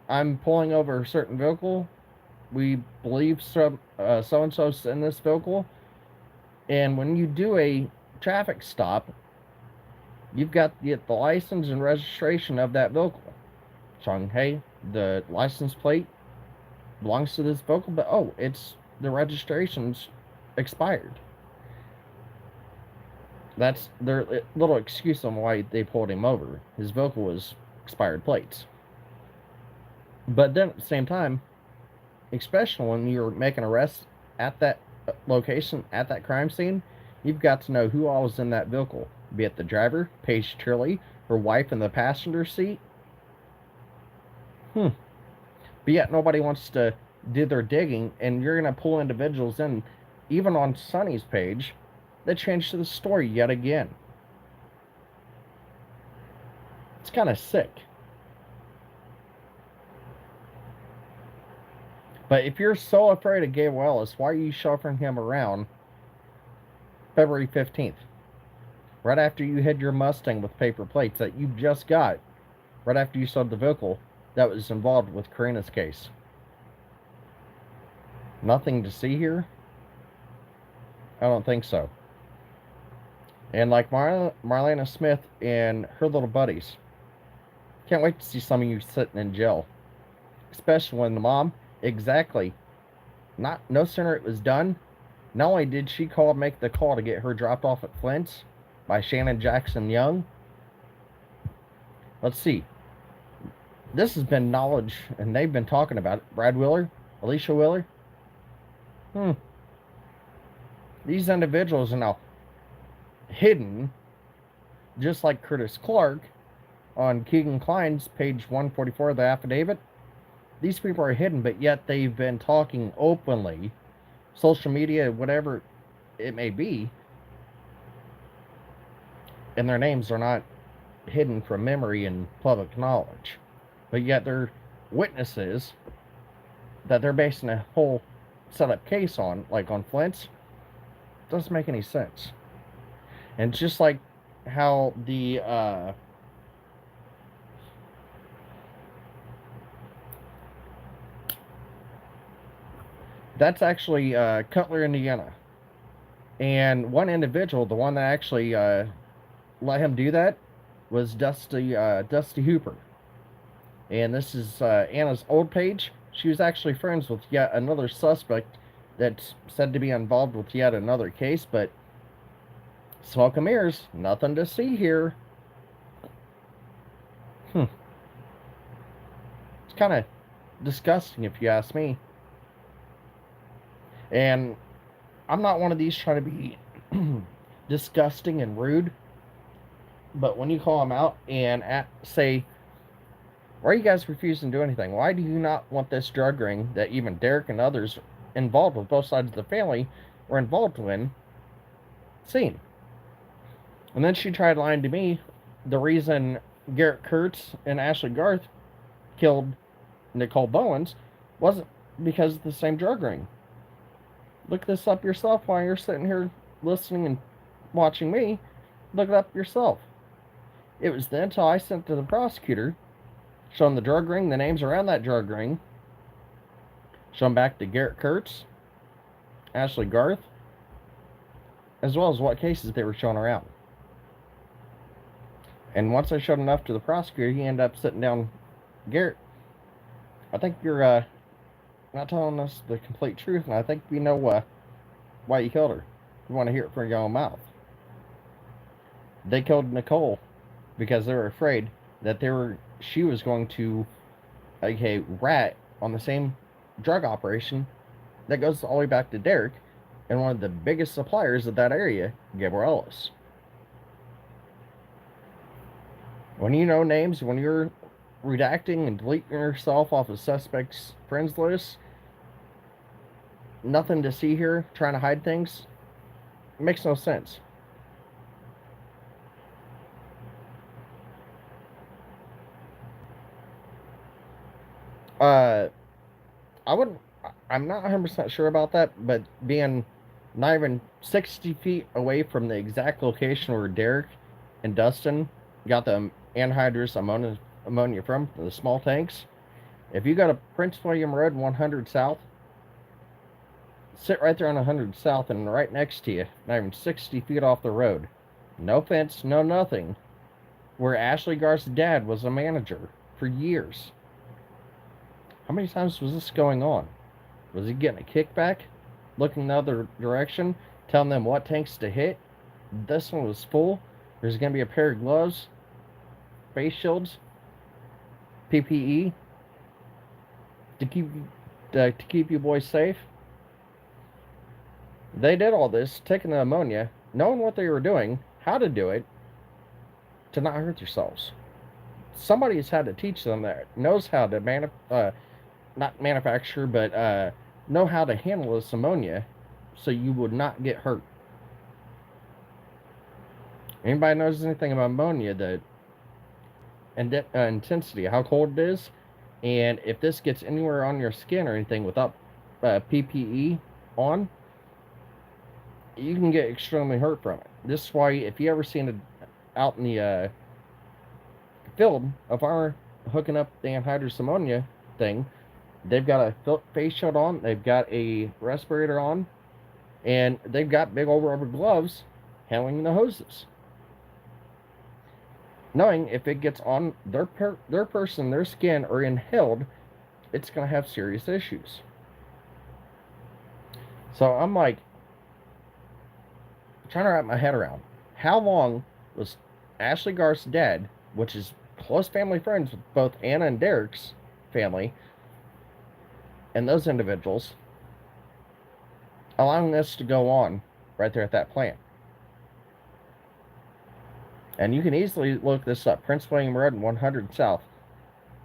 Speaker 1: I'm pulling over a certain vehicle. We believe so-and-so's in this vehicle. And when you do a traffic stop, you've got to get the license and registration of that vehicle. Showing, hey, the license plate belongs to this vehicle, but oh, the registration's expired. That's their little excuse on why they pulled him over. His vehicle was expired plates. But then at the same time, especially when you're making arrests at that location, at that crime scene, you've got to know who all was in that vehicle. Be it the driver, Paige Turley, her wife in the passenger seat. But yet nobody wants to do their digging, and you're going to pull individuals in, even on Sonny's page, that changed the story yet again. It's kind of sick. But if you're so afraid of Gabriel Ellis, why are you chauffeuring him around February 15th? Right after you hid your Mustang with paper plates that you just got. Right after you sold the vehicle that was involved with Karina's case. Nothing to see here? I don't think so. And like Marlena Smith and her little buddies, can't wait to see some of you sitting in jail. Especially when the mom, exactly, no sooner it was done, not only did she make the call to get her dropped off at Flint's by Shannon Jackson Young. Let's see. This has been knowledge, and they've been talking about it. Brad Wheeler, Alicia Wheeler. These individuals are now hidden, just like Curtis Clark on Keegan Klein's page 144 of the affidavit. These people are hidden, but yet they've been talking openly, social media, whatever it may be, and their names are not hidden from memory and public knowledge. But yet they're witnesses that they're basing a whole setup case on, like on Flint's. Doesn't make any sense. And just like how the that's actually Cutler, Indiana. And one individual, the one that actually let him do that, was Dusty Hooper. And this is Anna's old page. She was actually friends with yet another suspect that's said to be involved with yet another case, but smoke and mirrors, nothing to see here. It's kind of disgusting if you ask me. And I'm not one of these trying to be disgusting and rude, but when you call them out and say, why are you guys refusing to do anything? Why do you not want this drug ring that even Derek and others involved with both sides of the family were involved in seen? And then she tried lying to me. The reason Garrett Kurtz and Ashley Garth killed Nicole Bowens wasn't because of the same drug ring. Look this up yourself while you're sitting here listening and watching me. Look it up yourself. It was the intel I sent to the prosecutor, showing the drug ring, the names around that drug ring, showing back to Garrett Kurtz, Ashley Garth, as well as what cases they were showing around. And once I showed enough to the prosecutor, he ended up sitting down. Garrett, I think you're not telling us the complete truth, and I think we know why you killed her. We want to hear it from your own mouth. They killed Nicole because they were afraid that she was going to rat on the same drug operation that goes all the way back to Derek and one of the biggest suppliers of that area, Gabriel Ellis. When you know names, when you're redacting and deleting yourself off of suspects' friends list, nothing to see here, trying to hide things, it makes no sense. I'm not 100% sure about that, but being not even 60 feet away from the exact location where Derek and Dustin got the anhydrous ammonia from, the small tanks, if you go to Prince William Road 100 South, sit right there on 100 South, and right next to you, not even 60 feet off the road, no fence, no nothing, where Ashley Garth's dad was a manager for years. How many times was this going on? Was he getting a kickback? Looking the other direction? Telling them what tanks to hit? This one was full. There's going to be a pair of gloves, face shields, PPE to keep you boys safe. They did all this, taking the ammonia, knowing what they were doing, how to do it, to not hurt yourselves. Somebody's had to teach them that, knows how to not manufacture, but know how to handle this ammonia so you would not get hurt. Anybody knows anything about ammonia, that intensity, how cold it is, and if this gets anywhere on your skin or anything without PPE on, you can get extremely hurt from it. This is why if you ever seen it out in the field of our hooking up the anhydrous ammonia thing, they've got a face shield on, they've got a respirator on, and they've got big old rubber gloves handling the hoses, knowing if it gets on their person, their skin, or inhaled, it's going to have serious issues. So I'm like trying to wrap my head around how long was Ashley Garth's dad, which is close family friends with both Anna and Derek's family, and those individuals, allowing this to go on right there at that plant. And you can easily look this up. Prince William Road and 100 South.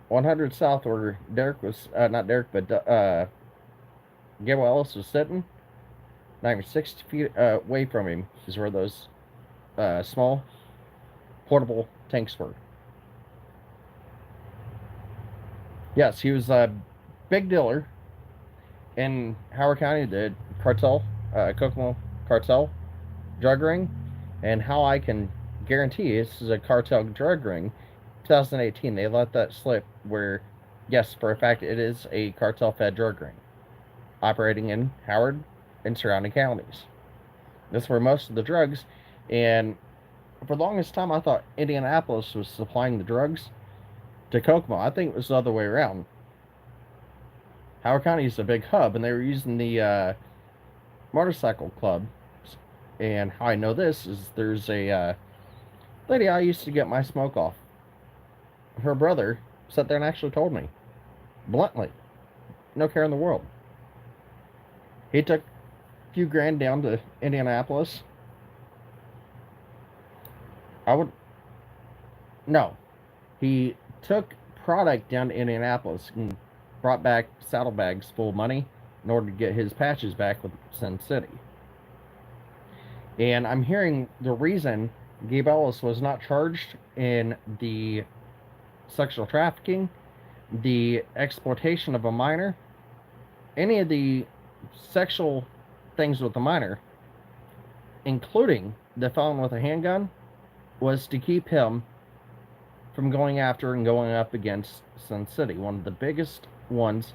Speaker 1: 100 South, where Derek was, not Derek, but Gabriel Ellis was sitting, not even 60 feet away from him, is where those small portable tanks were. Yes, he was a big dealer in Howard County, the cartel, Kokomo cartel drug ring. And how I can guarantee this is a cartel drug ring, 2018, they let that slip where, yes, for a fact, it is a cartel-fed drug ring operating in Howard and surrounding counties. That's where most of the drugs, and for the longest time, I thought Indianapolis was supplying the drugs to Kokomo. I think it was the other way around. Howard County is a big hub, and they were using the motorcycle club. And how I know this is there's a lady I used to get my smoke off. Her brother sat there and actually told me, bluntly, no care in the world. He took a few grand down to Indianapolis. No. He took product down to Indianapolis and brought back saddlebags full of money in order to get his patches back with Sin City. And I'm hearing the reason Gabe Ellis was not charged in the sexual trafficking, the exploitation of a minor, any of the sexual things with a minor, including the felon with a handgun, was to keep him from going after and going up against Sun City, one of the biggest ones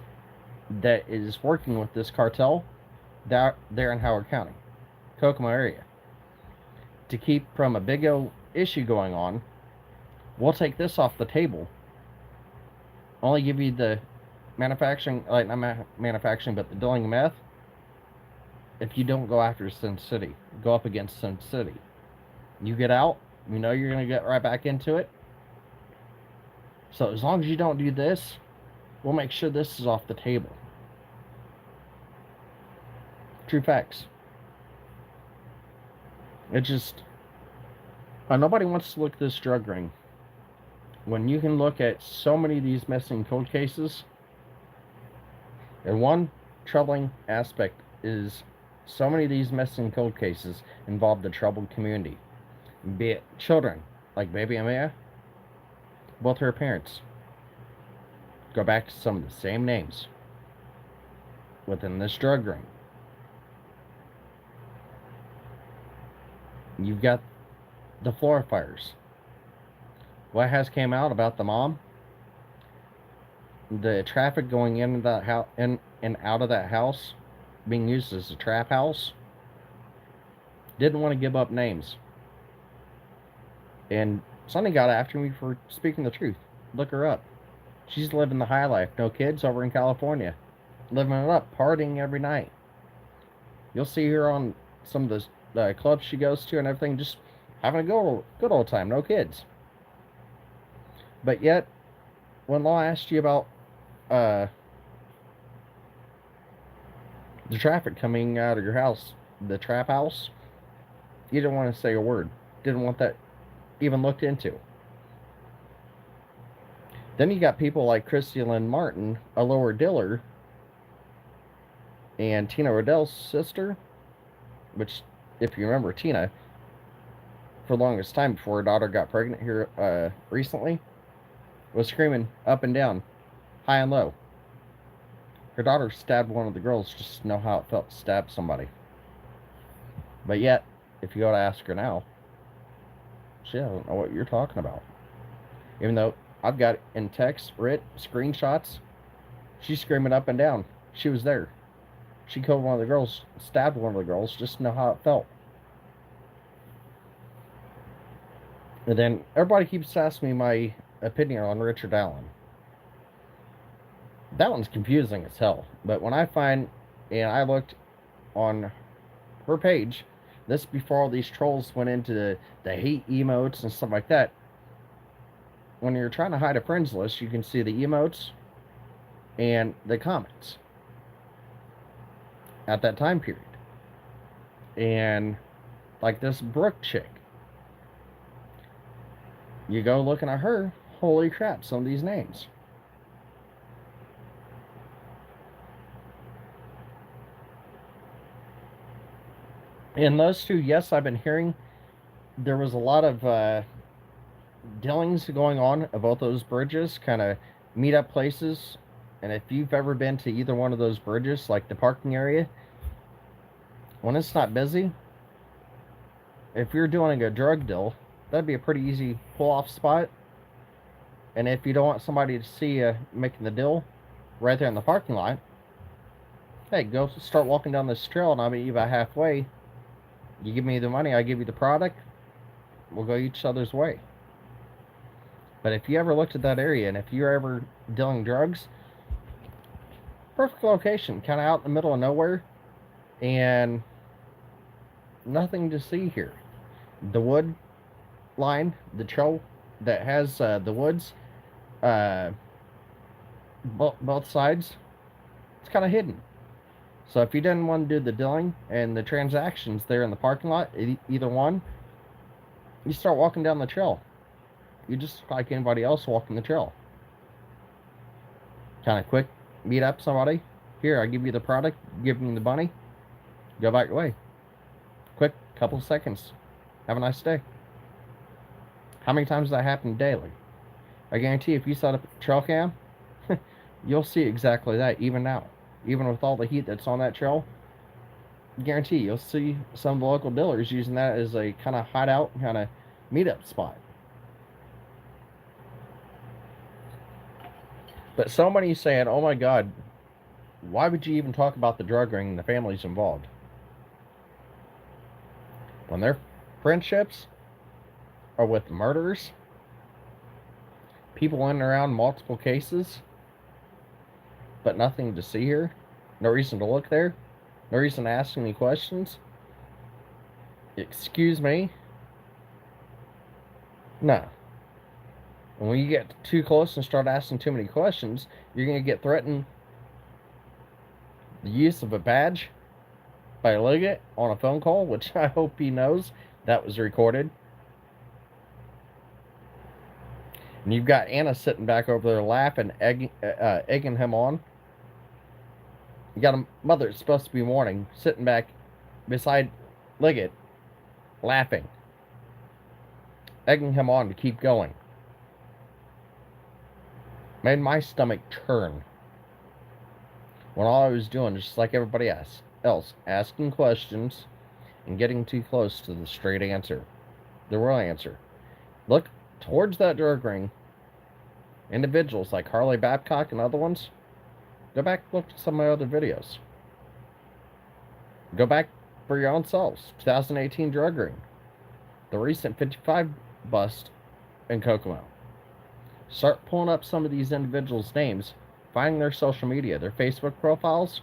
Speaker 1: that is working with this cartel there in Howard County, Kokomo area. To keep from a big old issue going on, we'll take this off the table. Only give you the manufacturing, like not manufacturing, but the dealing of meth. If you don't go after Sin City, go up against Sin City, you get out, you know you're going to get right back into it. So as long as you don't do this, we'll make sure this is off the table. True facts. It just, nobody wants to look at this drug ring. When you can look at so many of these missing cold cases, and one troubling aspect is so many of these missing cold cases involve the troubled community. Be it children, like baby Amaya, both her parents go back to some of the same names within this drug ring. You've got the floor fires. What has came out about the mom? The traffic going in that house, in and out of that house, being used as a trap house. Didn't want to give up names. And Sonny got after me for speaking the truth. Look her up. She's living the high life. No kids, over in California. Living it up, partying every night. You'll see her on some of the clubs she goes to and everything, just having a good old time. No kids. But yet, when Law asked you about the traffic coming out of your house, the trap house, you didn't want to say a word. Didn't want that even looked into. Then you got people like Christy Lynn Martin, a lower dealer, and Tina Riddell's sister, which, if you remember Tina, for the longest time before her daughter got pregnant here recently, was screaming up and down, high and low. Her daughter stabbed one of the girls just to know how it felt to stab somebody. But yet, if you go to ask her now, she doesn't know what you're talking about. Even though I've got it in text, writ, screenshots, she's screaming up and down. She was there. She killed one of the girls, stabbed one of the girls just to know how it felt. And then everybody keeps asking me my opinion on Richard Allen. That one's confusing as hell. But when I find, and I looked on her page, this before all these trolls went into the hate emotes and stuff like that. When you're trying to hide a friends list, you can see the emotes and the comments at that time period. And like this Brooke chick, you go looking at her, holy crap, some of these names. And those two, yes, I've been hearing there was a lot of dealings going on at both those bridges, kind of meet up places. And if you've ever been to either one of those bridges, like the parking area, when it's not busy, if you're doing a drug deal, that'd be a pretty easy pull-off spot. And if you don't want somebody to see you making the deal right there in the parking lot, hey, go start walking down this trail and I'll meet you about halfway. You give me the money, I give you the product, we'll go each other's way. But if you ever looked at that area and if you're ever dealing drugs, perfect location, kind of out in the middle of nowhere, and nothing to see here. The wood line, the trail that has the woods, both sides, it's kind of hidden. So if you didn't want to do the dealing and the transactions there in the parking lot, either one, you start walking down the trail. You just like anybody else walking the trail. Kind of quick, meet up somebody. Here, I give you the product, give me the money, go back your way. Quick, couple seconds. Have a nice day. How many times does that happen daily? I guarantee if you set up a trail cam, you'll see exactly that even now. Even with all the heat that's on that trail, I guarantee you'll see some of the local dealers using that as a kind of hideout, kind of meetup spot. But so many saying, oh my God, why would you even talk about the drug ring and the families involved? When their friendships are with murderers, people in and around multiple cases, but nothing to see here, no reason to look there, no reason to ask any questions. Excuse me? No. And when you get too close and start asking too many questions, you're going to get threatened the use of a badge by a Liggett on a phone call, which I hope he knows that was recorded. And you've got Anna sitting back over there laughing, egging him on. You got a mother that's supposed to be mourning, sitting back beside Liggett, laughing, egging him on to keep going. Made my stomach turn. When all I was doing, just like everybody else, asking questions and getting too close to the straight answer, the real answer. Look towards that drug ring. Individuals like Harley Babcock and other ones, go back and look at some of my other videos. Go back for your own selves. 2018 drug ring. The recent 55 bust in Kokomo. Start pulling up some of these individuals' names, finding their social media, their Facebook profiles.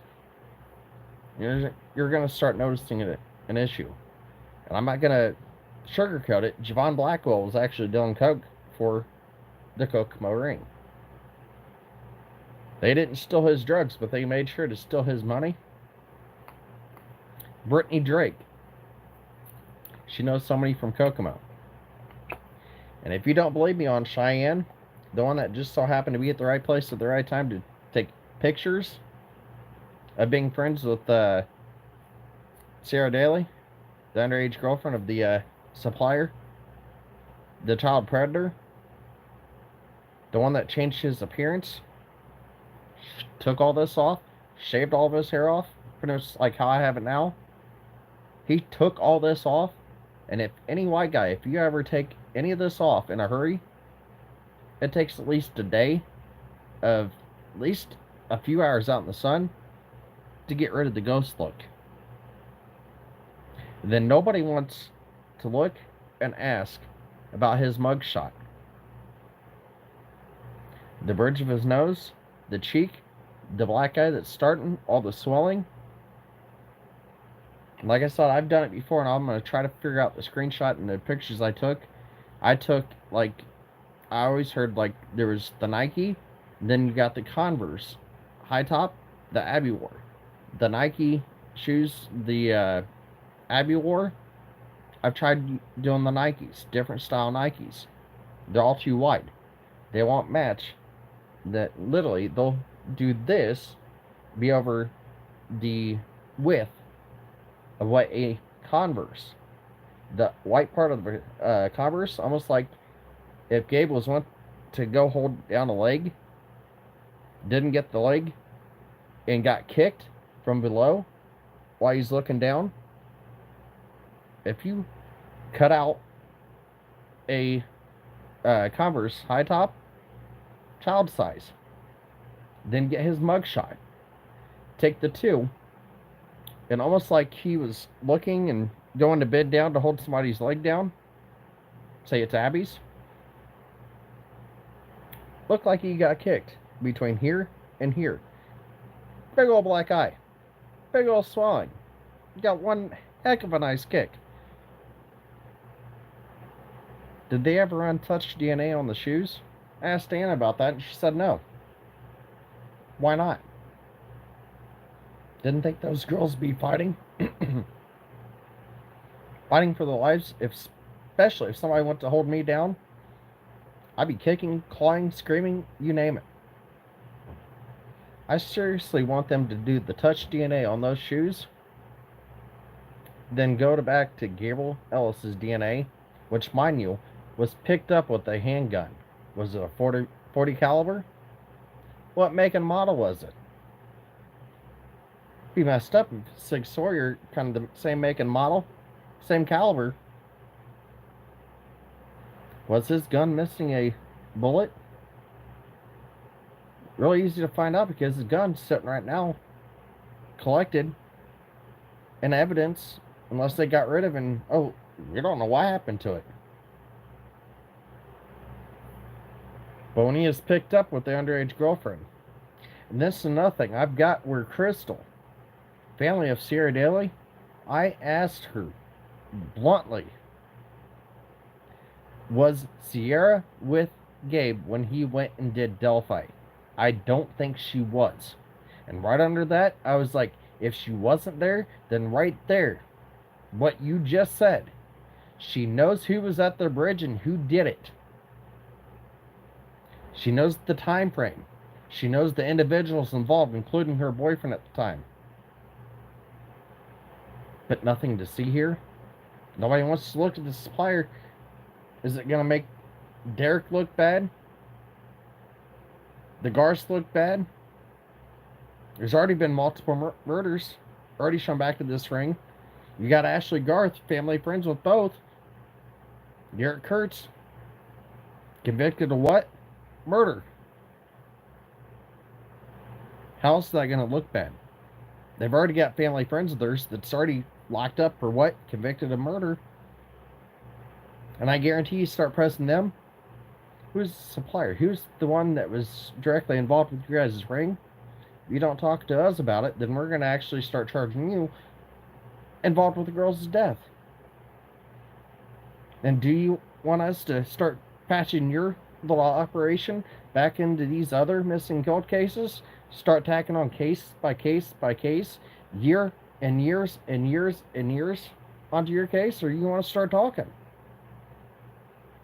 Speaker 1: You're going to start noticing an issue. And I'm not going to sugarcoat it. Javon Blackwell was actually dealing coke for the Kokomo ring. They didn't steal his drugs, but they made sure to steal his money. Brittany Drake. She knows somebody from Kokomo. And if you don't believe me on Cheyenne, the one that just so happened to be at the right place at the right time to take pictures of being friends with Sarah Daly, the underage girlfriend of the supplier, the child predator, the one that changed his appearance, took all this off, shaved all of his hair off, pretty much like how I have it now. He took all this off, and if any white guy, if you ever take any of this off in a hurry, it takes at least a day of at least a few hours out in the sun to get rid of the ghost look. Then nobody wants to look and ask about his mugshot. The bridge of his nose, the cheek, the black eye that's starting, all the swelling. Like I said, I've done it before, and I'm going to try to figure out the screenshot and the pictures I took. I took, like, I always heard, like, there was the Nike, then you got the Converse high top, the Abby wore. The Nike shoes, the Abby wore, I've tried doing the Nikes, different style Nikes. They're all too wide. They won't match. That literally, they'll do this, be over the width of what a Converse. The white part of the Converse, almost like if Gabe was went to go hold down a leg, didn't get the leg, and got kicked from below while he's looking down. If you cut out a Converse high top, child size, then get his mugshot, take the two, and almost like he was looking and going to bed down to hold somebody's leg down, say it's Abby's, looked like he got kicked between here and here. Big old black eye, big old swelling. Got one heck of a nice kick. Did they ever run touch DNA on the shoes? I asked Anna about that, and she said no. Why not? Didn't think those girls be fighting. Fighting for their lives, especially if somebody went to hold me down. I'd be kicking, clawing, screaming, you name it. I seriously want them to do the touch DNA on those shoes, then go back to Gabriel Ellis's DNA, which, mind you, was picked up with a handgun. Was it a 40 caliber? What make and model was it? Be messed up if Sig Sawyer, kind of the same make and model, same caliber. Was his gun missing a bullet? Really easy to find out because his gun's sitting right now, collected in evidence, unless they got rid of it. And oh, we don't know what happened to it. But when he is picked up with the underage girlfriend, and this is another thing I've got where Crystal, family of Sierra Daly, I asked her bluntly, was Sierra with Gabe when he went and did Delphi? I don't think she was. And right under that, I was like, if she wasn't there, then right there, what you just said, she knows who was at the bridge and who did it. She knows the time frame. She knows the individuals involved, including her boyfriend at the time. But nothing to see here. Nobody wants to look at the supplier. Is it going to make Derek look bad? The Garth look bad? There's already been multiple murders already shown back to this ring. You got Ashley Garth, family friends with both. Garrett Kurtz, convicted of what? Murder. How else is that going to look bad? They've already got family friends of theirs that's already locked up for what? Convicted of murder. And I guarantee you start pressing them. Who's the supplier? Who's the one that was directly involved with your guys' ring? If you don't talk to us about it, then we're going to actually start charging you involved with the girl's death. And do you want us to start patching your little operation back into these other missing cold cases? Start tacking on case by case by case, year and years and years and years onto your case? Or you want to start talking?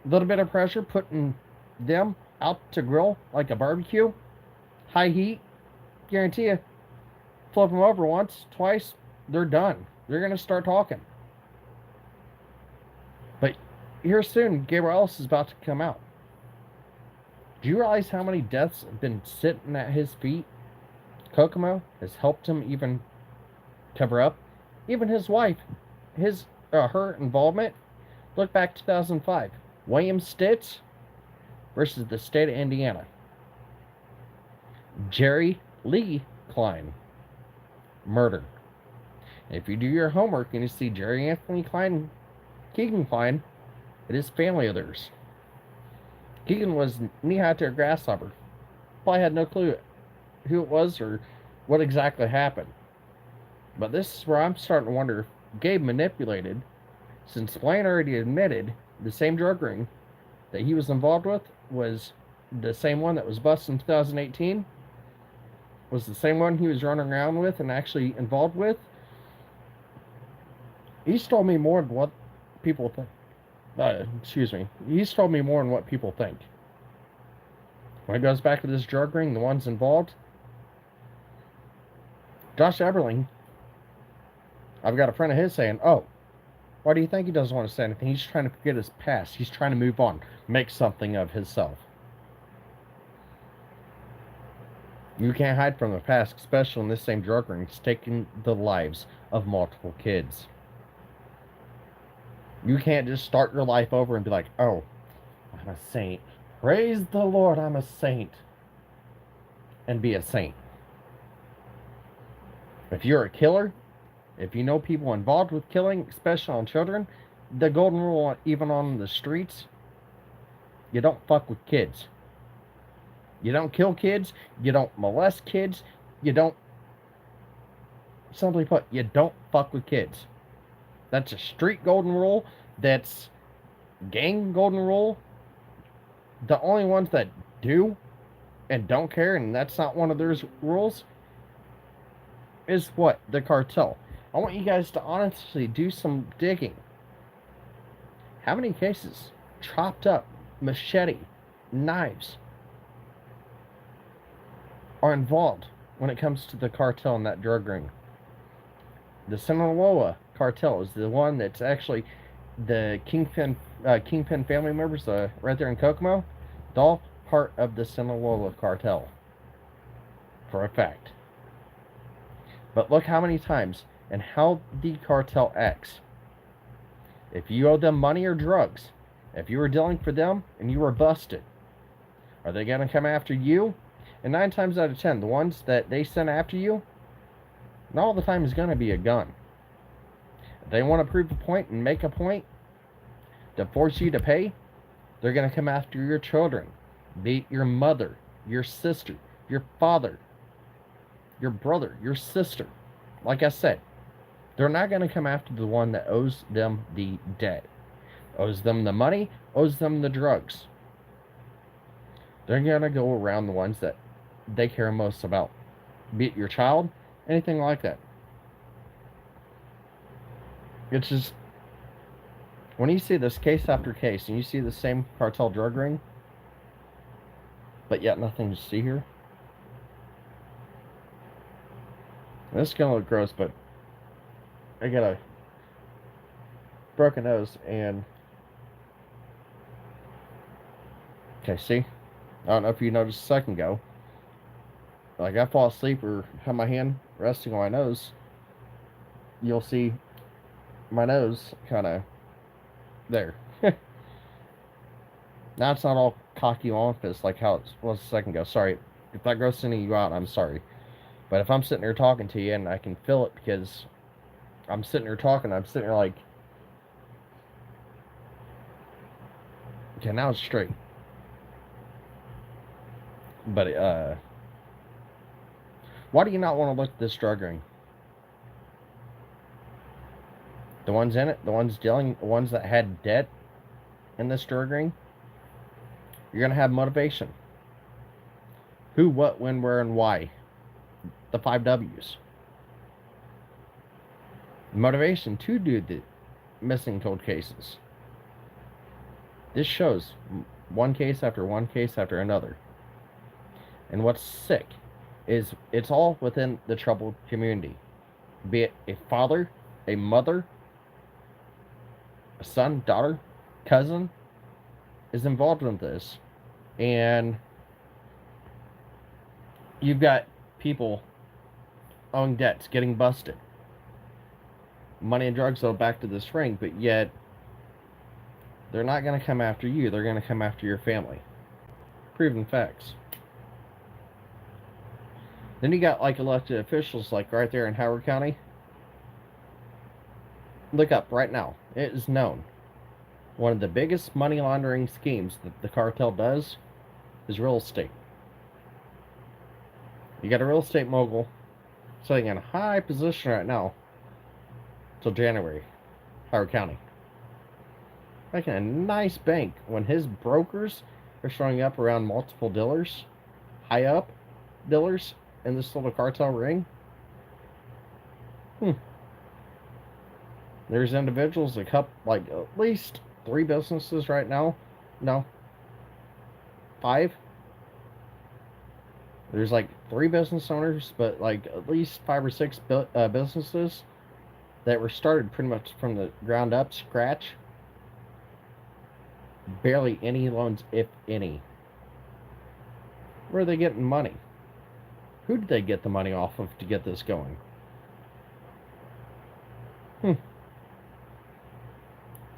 Speaker 1: A little bit of pressure, putting them out to grill like a barbecue, high heat, guarantee you, flip them over once, twice, they're done. They're going to start talking. But here soon, Gabriel Ellis is about to come out. Do you realize how many deaths have been sitting at his feet? Kokomo has helped him even cover up. Even his wife, her involvement. Look back 2005. William Stitz versus the state of Indiana. Jerry Lee Klein. Murder. If you do your homework and you see Jerry Anthony Klein, Keegan Klein, it is family of theirs. Keegan was knee-high to a grasshopper. Probably had no clue who it was or what exactly happened. But this is where I'm starting to wonder if Gabe manipulated, since Blaine already admitted the same drug ring that he was involved with was the same one that was busted in 2018, was the same one he was running around with and actually involved with. He's told me more than what people think. He's told me more than what people think. When it goes back to this drug ring, the ones involved, Josh Eberling, I've got a friend of his saying, oh, why do you think he doesn't want to say anything? He's trying to forget his past. He's trying to move on, make something of himself. You can't hide from the past, especially in this same drug ring. It's taking the lives of multiple kids. You can't just start your life over and be like, oh, I'm a saint. Praise the Lord, I'm a saint. And be a saint. If you're a killer, if you know people involved with killing, especially on children, the golden rule, even on the streets, you don't fuck with kids. You don't kill kids. You don't molest kids. You don't, simply put, you don't fuck with kids. That's a street golden rule. That's gang golden rule. The only ones that do and don't care, and that's not one of their rules, is what? The cartel. I want you guys to honestly do some digging. How many cases? Chopped up, machete, knives are involved when it comes to the cartel and that drug ring. The Sinaloa cartel is the one that's actually the Kingpin family members right there in Kokomo. It's all part of the Sinaloa cartel, for a fact. But look how many times and how the cartel acts. If you owe them money or drugs, if you were dealing for them and you were busted, are they going to come after you? And 9 times out of 10, the ones that they send after you, not all the time is going to be a gun. If they want to prove a point and make a point to force you to pay, they're going to come after your children, be it your mother, your sister, your father, your brother, your sister. Like I said, they're not going to come after the one that owes them the debt, owes them the money, owes them the drugs. They're going to go around the ones that they care most about, be it your child, anything like that. It's just, when you see this case after case, and you see the same cartel drug ring, but yet nothing to see here. This is going to look gross, but I got a broken nose, and okay, see? I don't know if you noticed a second ago. Like, I fall asleep or have my hand resting on my nose, you'll see my nose kind of there. Now it's not all cocky long fist like how it was a second ago. Sorry. If that grossed any of you out, I'm sorry. But if I'm sitting there talking to you and I can feel it because I'm sitting there talking, I'm sitting there like, okay, now it's straight. But, why do you not want to look at this drug ring? The ones in it, the ones dealing, the ones that had debt in this drug ring, you're going to have motivation. Who, what, when, where, and why. The 5 W's. Motivation to do the missing cold cases. This shows one case after one case after another. And what's sick is it's all within the troubled community. Be it a father, a mother, a son, daughter, cousin is involved in this. And you've got people owing debts, getting busted. Money and drugs go back to this ring, but yet they're not going to come after you. They're going to come after your family. Proven facts. Then you got like elected officials like right there in Howard County. Look up right now. It is known. One of the biggest money laundering schemes that the cartel does is real estate. You got a real estate mogul sitting in a high position right now till January, Howard County. Making a nice bank when his brokers are showing up around multiple dealers, high up dealers in this little cartel ring. There's individuals that have like at least 3 businesses right now. No, 5. There's like 3 business owners, but like at least 5 or 6 businesses that were started pretty much from the ground up, scratch. Barely any loans, if any. Where are they getting money? Who did they get the money off of to get this going?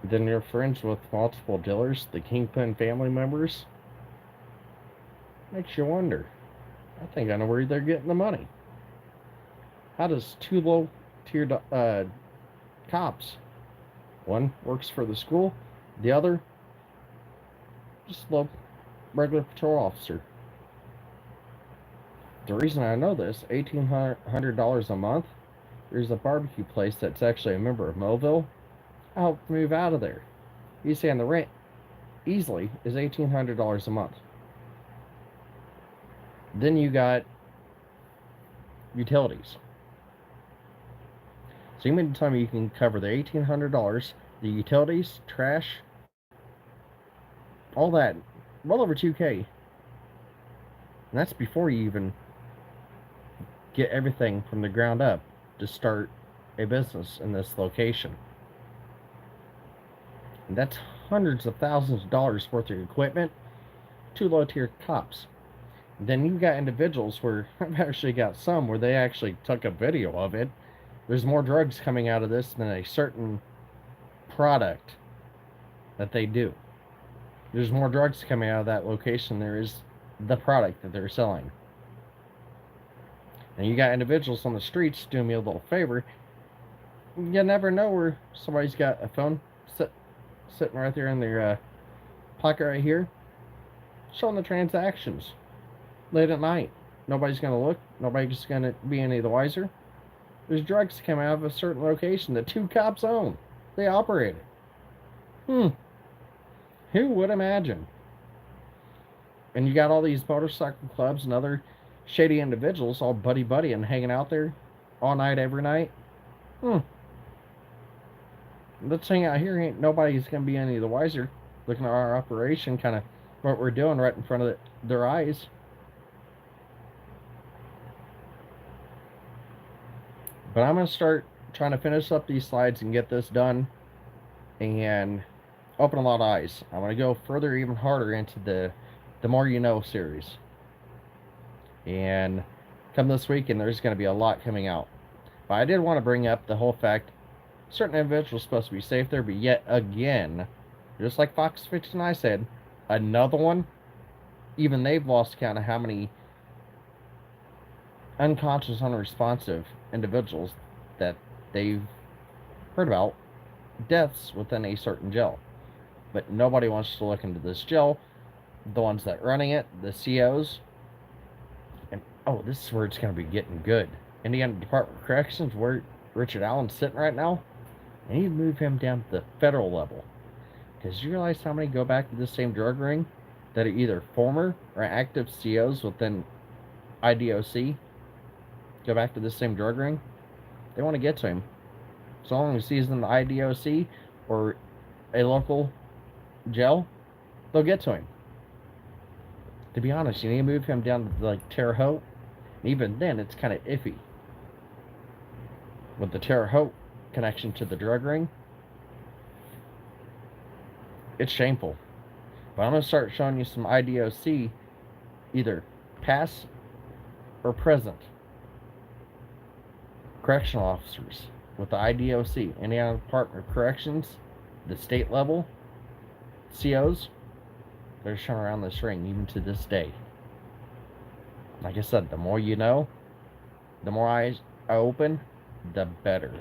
Speaker 1: Then you're friends with multiple dealers, the Kingpin family members. Makes you wonder. I think I know where they're getting the money. How does 2 low-tier cops, one works for the school, the other just a regular patrol officer. The reason I know this, $1,800 a month, there's a barbecue place that's actually a member of Mobile. I helped move out of there. You saying the rent easily is $1,800 a month. Then you got utilities. So you mean to tell me you can cover the $1,800, the utilities, trash, all that, well over $2,000. And that's before you even get everything from the ground up to start a business in this location. And that's hundreds of thousands of dollars worth of equipment, 2 low-tier cops. Then you got individuals where I've actually got some where they actually took a video of it. There's more drugs coming out of this than a certain product that they do. There's more drugs coming out of that location than there is the product that they're selling. And you got individuals on the streets doing me a little favor. You never know where somebody's got a phone sitting right there in their pocket right here, showing the transactions late at night. Nobody's going to look. Nobody's going to be any the wiser. There's drugs coming out of a certain location that 2 cops own. They operate it. Who would imagine? And you got all these motorcycle clubs and other shady individuals all buddy and hanging out there all night, every night. Let's hang out here. Ain't nobody's going to be any the wiser looking at our operation, kind of what we're doing right in front of their eyes. But I'm going to start trying to finish up these slides and get this done and open a lot of eyes. I'm going to go further, even harder into the More You Know series. And come this weekend, there's going to be a lot coming out. But I did want to bring up the whole fact certain individuals are supposed to be safe there, but yet again, just like Fox 59 said, another one, even they've lost count of how many unconscious, unresponsive individuals that they've heard about deaths within a certain jail. But nobody wants to look into this jail. The ones that running it, the COs, and oh, this is where it's going to be getting good. Indiana Department of Corrections, where Richard Allen's sitting right now, I need to move him down to the federal level. Because you realize how many go back to the same drug ring that are either former or active COs within IDOC go back to the same drug ring? They want to get to him. So long as he's in the IDOC or a local jail, they'll get to him. To be honest, you need to move him down to like Terre Haute. Even then, it's kind of iffy. With the Terre Haute connection to the drug ring, it's shameful. But I'm going to start showing you some IDOC either past or present. Correctional officers with the IDOC, Indiana Department of Corrections, the state level, COs, they're showing around this ring even to this day. Like I said, the more you know, the more eyes open, the better.